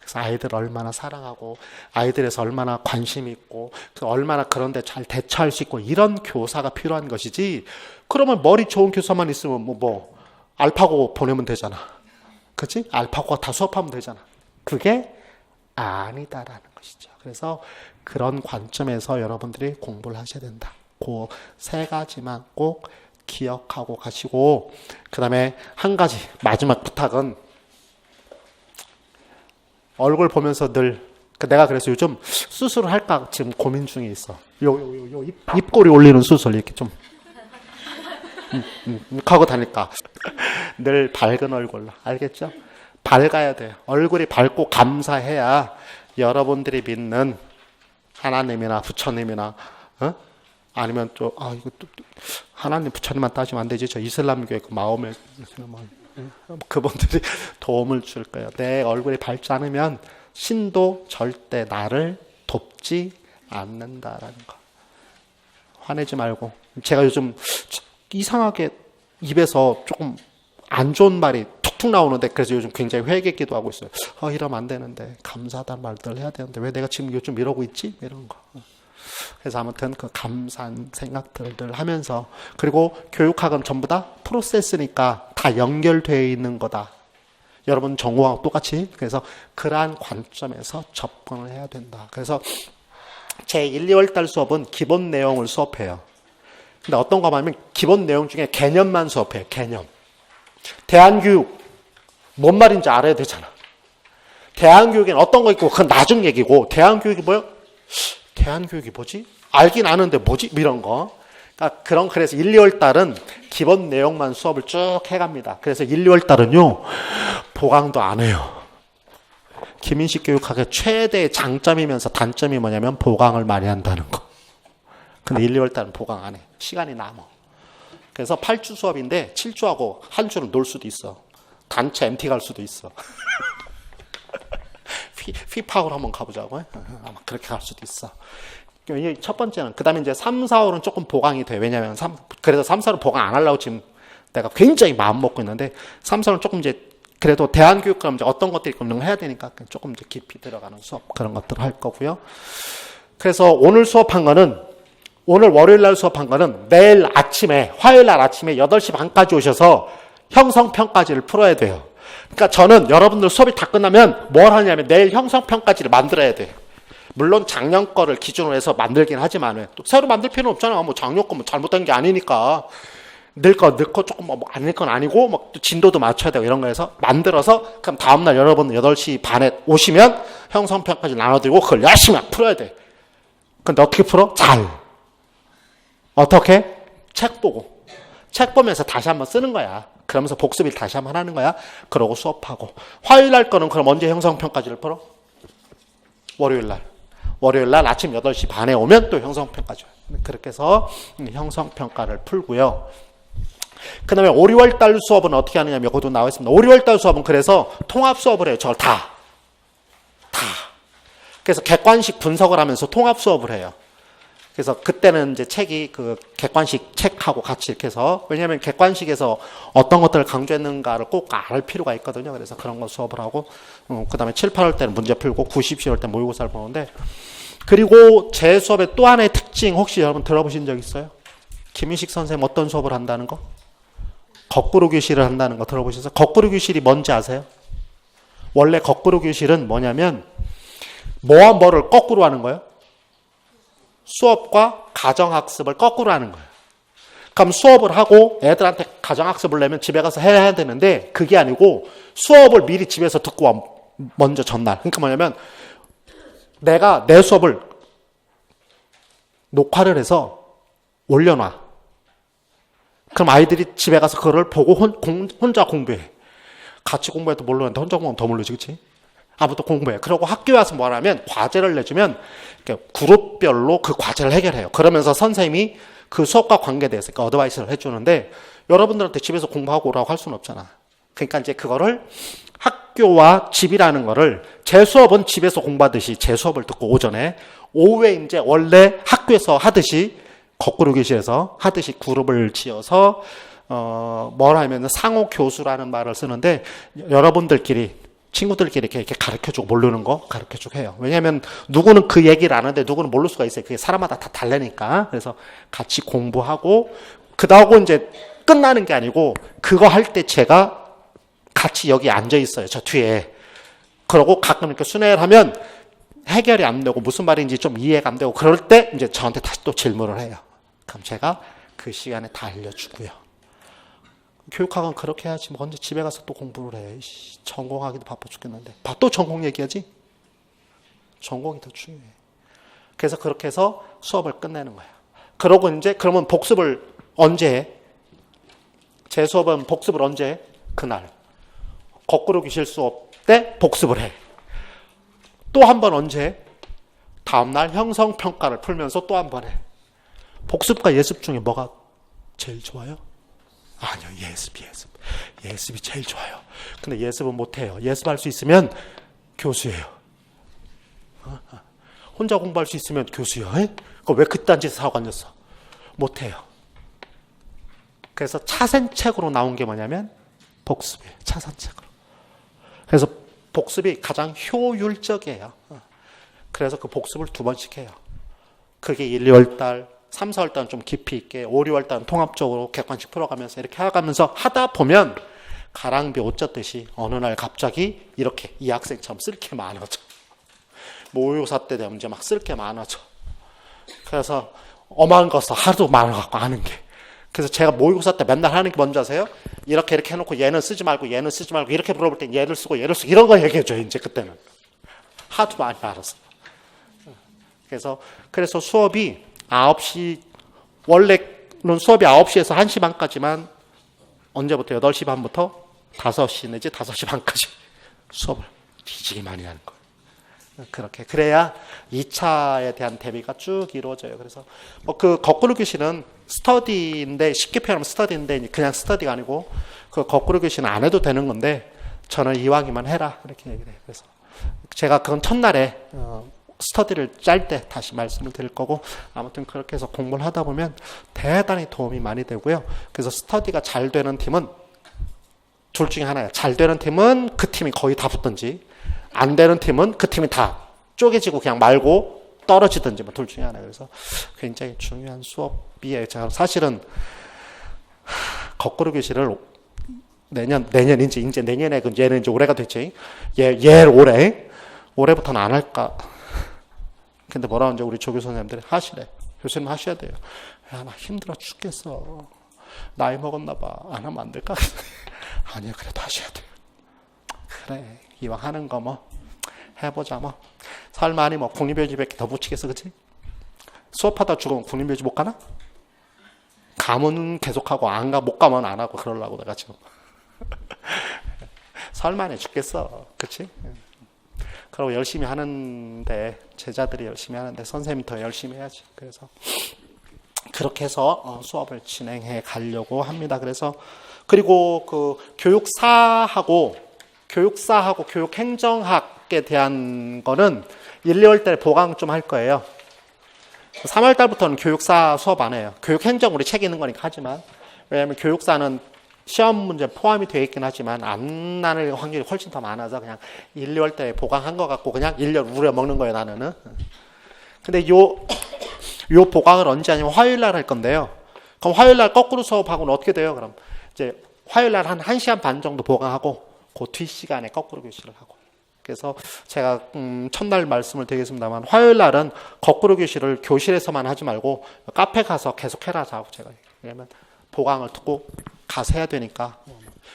그래서 아이들을 얼마나 사랑하고 아이들에서 얼마나 관심이 있고 얼마나 그런 데 잘 대처할 수 있고 이런 교사가 필요한 것이지 그러면 머리 좋은 교사만 있으면 뭐 알파고 보내면 되잖아. 그치? 알파고가 다 수업하면 되잖아. 그게 아니다라는 것이죠. 그래서 그런 관점에서 여러분들이 공부를 하셔야 된다. 그 세 가지만 꼭 기억하고 가시고 그 다음에 한 가지 마지막 부탁은 얼굴 보면서 늘 내가 그래서 요즘 수술을 할까 지금 고민 중에 있어. 요 입꼬리 올리는 수술 이렇게 좀 하고 다니까 늘 밝은 얼굴로 알겠죠? 밝아야 돼요. 얼굴이 밝고 감사해야 여러분들이 믿는 하나님이나 부처님이나 아니면 또 이거 또 하나님 부처님만 따지면 안 되지. 저 이슬람교의 그 마음에 그분들이 도움을 줄 거예요. 내 얼굴이 밝지 않으면 신도 절대 나를 돕지 않는다라는 거. 화내지 말고. 제가 요즘 이상하게 입에서 조금 안 좋은 말이 툭툭 나오는데 그래서 요즘 굉장히 회개기도 하고 있어요. 이러면 안 되는데 감사하다는 말들을 해야 되는데 왜 내가 지금 요즘 이러고 있지? 이런 거. 그래서 아무튼 그 감사한 생각들을 하면서 그리고 교육학은 전부 다 프로세스니까 다 연결되어 있는 거다. 여러분 전공하고 똑같이 그래서 그러한 관점에서 접근을 해야 된다. 그래서 제 1, 2월 달 수업은 기본 내용을 수업해요. 근데 어떤 거 하면 기본 내용 중에 개념만 수업해요. 개념. 대안교육 뭔 말인지 알아야 되잖아. 대안교육에는 어떤 거 있고 그건 나중 얘기고 대안교육이 뭐예요? 대안교육이 뭐지? 알긴 아는데 뭐지? 이런 거. 그러니까 그래서 1, 2월 달은 기본 내용만 수업을 쭉 해갑니다. 그래서 1, 2월 달은요, 보강도 안 해요. 김인식 교육학의 최대의 장점이면서 단점이 뭐냐면 보강을 많이 한다는 거. 근데 1, 2월 달은 보강 안 해. 시간이 남아. 그래서 8주 수업인데 7주하고 한 주는 놀 수도 있어. 단체 MT 갈 수도 있어. 피파울 한번 가보자고. 아마 그렇게 갈 수도 있어. 첫 번째는 그 다음에 이제 3, 4월은 조금 보강이 돼. 왜냐하면 그래서 3, 4월은 보강 안 하려고 지금 내가 굉장히 마음 먹고 있는데 3, 4월은 조금 이제 그래도 대안교육 그럼 이제 어떤 것들이 해야 되니까 조금 이제 깊이 들어가는 수업 그런 것들을 할 거고요. 그래서 오늘 수업한 거는 오늘 월요일 날 수업한 거는 내일 아침에 화요일 날 아침에 8시 반까지 오셔서 형성평가지를 풀어야 돼요. 그러니까 저는 여러분들 수업이 다 끝나면 뭘 하냐면 내일 형성평가지를 만들어야 돼요. 물론 작년 거를 기준으로 해서 만들긴 하지만 또 새로 만들 필요는 없잖아. 뭐 작년 거 뭐 잘못된 게 아니니까 넣고 조금 뭐 안 넣을 건 아니고 막 또 진도도 맞춰야 되고 이런 거에서 만들어서 그럼 다음날 여러분 8시 반에 오시면 형성평가지 나눠드리고 그걸 열심히 풀어야 돼. 근데 어떻게 풀어? 잘. 어떻게? 책 보고. 책 보면서 다시 한번 쓰는 거야. 그러면서 복습을 다시 한번 하는 거야. 그러고 수업하고. 화요일 날 거는 그럼 언제 형성평가지를 풀어? 월요일 날. 월요일 날 아침 8시 반에 오면 또 형성평가죠. 그렇게 해서 형성평가를 풀고요. 그 다음에 5, 6월 달 수업은 어떻게 하느냐면 여기도 나와 있습니다. 5, 6월 달 수업은 그래서 통합 수업을 해요. 저걸 다. 그래서 객관식 분석을 하면서 통합 수업을 해요. 그래서 그때는 이제 책이 그 객관식 책하고 같이 이렇게 해서 왜냐하면 객관식에서 어떤 것들을 강조했는가를 꼭 알 필요가 있거든요. 그래서 그런 거 수업을 하고 그 다음에 7, 8월 때는 문제 풀고 9, 10, 11월 때 모의고사를 보는데 그리고 제 수업의 또 하나의 특징 혹시 여러분 들어보신 적 있어요? 김인식 선생님 어떤 수업을 한다는 거? 거꾸로 교실을 한다는 거 들어보셨어요? 거꾸로 교실이 뭔지 아세요? 원래 거꾸로 교실은 뭐냐면 뭐와 뭐를 거꾸로 하는 거예요? 수업과 가정학습을 거꾸로 하는 거예요. 그럼 수업을 하고 애들한테 가정학습을 내면 집에 가서 해야 되는데 그게 아니고 수업을 미리 집에서 듣고 와 먼저 전날. 그러니까 뭐냐면 내가 내 수업을 녹화를 해서 올려놔. 그럼 아이들이 집에 가서 그거를 보고 혼자 공부해. 같이 공부해도 모르는데 혼자 공부하면 더 모르지, 그치? 아무튼 공부해. 그러고 학교에 와서 뭘 하면 과제를 내주면 그룹별로 그 과제를 해결해요. 그러면서 선생님이 그 수업과 관계돼서 그러니까 어드바이스를 해주는데 여러분들한테 집에서 공부하고 오라고 할 수는 없잖아. 그러니까 이제 그거를 학교와 집이라는 거를 제 수업은 집에서 공부하듯이 제 수업을 듣고 오전에 오후에 이제 원래 학교에서 하듯이 거꾸로 교실에서 하듯이 그룹을 지어서 뭘 하면 상호 교수라는 말을 쓰는데 여러분들끼리 친구들끼리 이렇게 가르쳐주고 모르는 거 가르쳐주고 해요. 왜냐하면 누구는 그 얘기를 아는데 누구는 모를 수가 있어요. 그게 사람마다 다 다르니까. 그래서 같이 공부하고 그다고 이제 끝나는 게 아니고 그거 할 때 제가 같이 여기 앉아 있어요. 저 뒤에. 그러고 가끔 이렇게 순회를 하면 해결이 안 되고 무슨 말인지 좀 이해가 안 되고 그럴 때 이제 저한테 다시 또 질문을 해요. 그럼 제가 그 시간에 다 알려주고요. 교육학은 그렇게 해야지 뭐 언제 집에 가서 또 공부를 해. 전공하기도 바빠 죽겠는데. 또 전공 얘기하지? 전공이 더 중요해. 그래서 그렇게 해서 수업을 끝내는 거예요. 그러고 이제 그러면 복습을 언제 해? 제 수업은 복습을 언제 해? 그날. 거꾸로 귀실 수업 때 복습을 해. 또 한 번 언제 해? 다음날 형성평가를 풀면서 또 한 번 해. 복습과 예습 중에 뭐가 제일 좋아요? 아니요, 예습이 제일 좋아요. 근데 예습은 못해요. 예습할 수 있으면 교수예요. 혼자 공부할 수 있으면 교수요. 왜 그딴 짓을 하고 앉았어? 못해요. 그래서 차선책으로 나온 게 뭐냐면 복습이에요. 차선책으로. 그래서 복습이 가장 효율적이에요. 그래서 그 복습을 2번씩 해요. 그게 1, 2월달, 3, 4월달은 좀 깊이 있게, 5, 6월달은 통합적으로 객관식 풀어가면서 이렇게 해가면서 하다 보면 가랑비 옷 젖듯이 어느 날 갑자기 이렇게 이 학생처럼 쓸 게 많아져. 모의고사 때 되면 이제 막 쓸 게 많아져. 그래서 어마한 것을 하도 많아갖고 아는 게. 그래서 제가 모의고사 때 맨날 하는 게 뭔지 아세요? 이렇게 해놓고 얘는 쓰지 말고 얘는 쓰지 말고 이렇게 물어볼 땐 얘를 쓰고 얘를 쓰고 이런 거 얘기해줘요. 이제 그때는. 하도 많이 알아서. 그래서 수업이 9시, 원래는 수업이 9시에서 1시 반까지만 언제부터 8시 반부터 5시 내지 5시 반까지 수업을 뒤지게 많이 하는 거예요. 그렇게. 그래야 2차에 대한 대비가 쭉 이루어져요. 그래서 그 거꾸로 교실은 스터디인데, 쉽게 표현하면 스터디인데 그냥 스터디가 아니고 그 거꾸로 교실은 안 해도 되는 건데 저는 이왕이면 해라 이렇게 얘기를 해요. 그래서 제가 그건 첫날에 스터디를 짤 때 다시 말씀을 드릴 거고, 아무튼 그렇게 해서 공부를 하다 보면 대단히 도움이 많이 되고요. 그래서 스터디가 잘 되는 팀은 둘 중에 하나예요. 잘 되는 팀은 그 팀이 거의 다 붙든지, 안 되는 팀은 그 팀이 다 쪼개지고 그냥 말고 떨어지든지, 뭐 둘 중에 하나예요. 그래서 굉장히 중요한 수업이에요. 제가 사실은 거꾸로 교실을 내년인지 이제 내년에, 얘는 이제 올해가 됐지. 얘 올해부터는 안 할까. 근데 뭐라고 이제 우리 조교 선생님들이 하시래. 교수님 하셔야 돼요. 야, 나 힘들어 죽겠어. 나이 먹었나 봐. 안 하면 안 될까? 아니요, 그래도 하셔야 돼요. 그래, 이왕 하는 거 뭐 해보자 뭐. 설마 아니 뭐 국립묘지밖에 더 붙이겠어, 그치? 수업하다 죽으면 국립묘지 못 가나? 가면 계속하고 못 가면 안 하고 그러려고 내가 지금. 설마 아니 죽겠어, 그치? 그리고 열심히 하는데, 제자들이 열심히 하는데 선생님이 더 열심히 해야지. 그래서 그렇게 해서 수업을 진행해 가려고 합니다. 그래서 그리고 그 교육사하고 교육행정학에 대한 거는 1, 2월 달에 보강 좀 할 거예요. 3월 달부터는 교육사 수업 안 해요. 교육행정 우리 책 있는 거니까 하지만, 왜냐하면 교육사는 시험 문제 포함이 되어 있긴 하지만 안 나는 확률이 훨씬 더 많아서 그냥 1, 2월 달에 보강한 것 같고 그냥 1년 우려 먹는 거예요, 나는. 근데 요 보강을 언제 하냐면 화요일 날 할 건데요. 그럼 화요일 날 거꾸로 수업하고는 어떻게 돼요? 그럼 이제 화요일 날 한 1시간 반 정도 보강하고 그 뒷시간에 거꾸로 교실을 하고. 그래서 제가 첫날 말씀을 드리겠습니다만, 화요일 날은 거꾸로 교실을 교실에서만 하지 말고 카페 가서 계속 해라 하고 제가. 왜냐면 보강을 듣고 가서 해야 되니까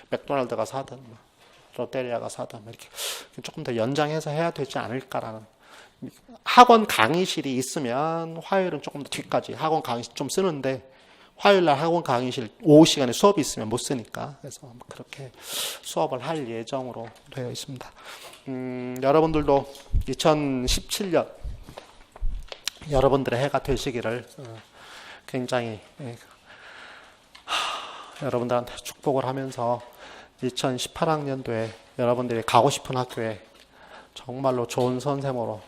맥도날드 가서 하든 롯데리아 가서 하든 이렇게 조금 더 연장해서 해야 되지 않을까라는. 학원 강의실이 있으면 화요일은 조금 더 뒤까지 학원 강의실 좀 쓰는데, 화요일 날 학원 강의실 오후 시간에 수업이 있으면 못 쓰니까, 그래서 그렇게 수업을 할 예정으로 되어 있습니다. 여러분들도 2017년 여러분들의 해가 되시기를 굉장히 여러분들한테 축복을 하면서 2018학년도에 여러분들이 가고 싶은 학교에 정말로 좋은 선생으로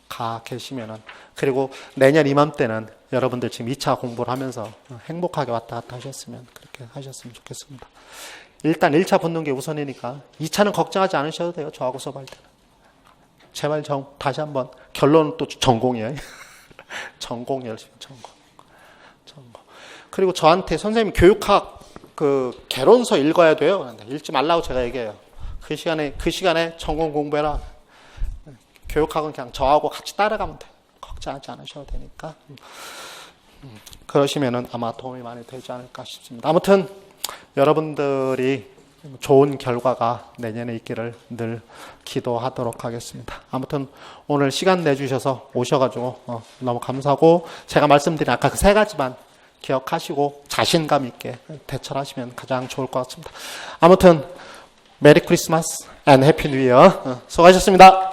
가 계시면은, 그리고 내년 이맘때는 여러분들 지금 2차 공부를 하면서 행복하게 왔다 갔다 하셨으면, 그렇게 하셨으면 좋겠습니다. 일단 1차 붙는 게 우선이니까 2차는 걱정하지 않으셔도 돼요. 저하고 수업할 때는. 제발 다시 한번 결론은 또 전공이에요. 전공 열심히 전공. 그리고 저한테 선생님 교육학 그 개론서 읽어야 돼요. 읽지 말라고 제가 얘기해요. 그 시간에 전공 공부해라. 교육학은 그냥 저하고 같이 따라가면 돼요. 걱정하지 않으셔도 되니까. 그러시면은 아마 도움이 많이 되지 않을까 싶습니다. 아무튼 여러분들이 좋은 결과가 내년에 있기를 늘 기도하도록 하겠습니다. 아무튼 오늘 시간 내주셔서 오셔가지고 너무 감사하고, 제가 말씀드린 아까 그 세 가지만 기억하시고 자신감 있게 대처하시면 가장 좋을 것 같습니다. 아무튼 메리 크리스마스 앤 해피 뉴 이어. 수고하셨습니다.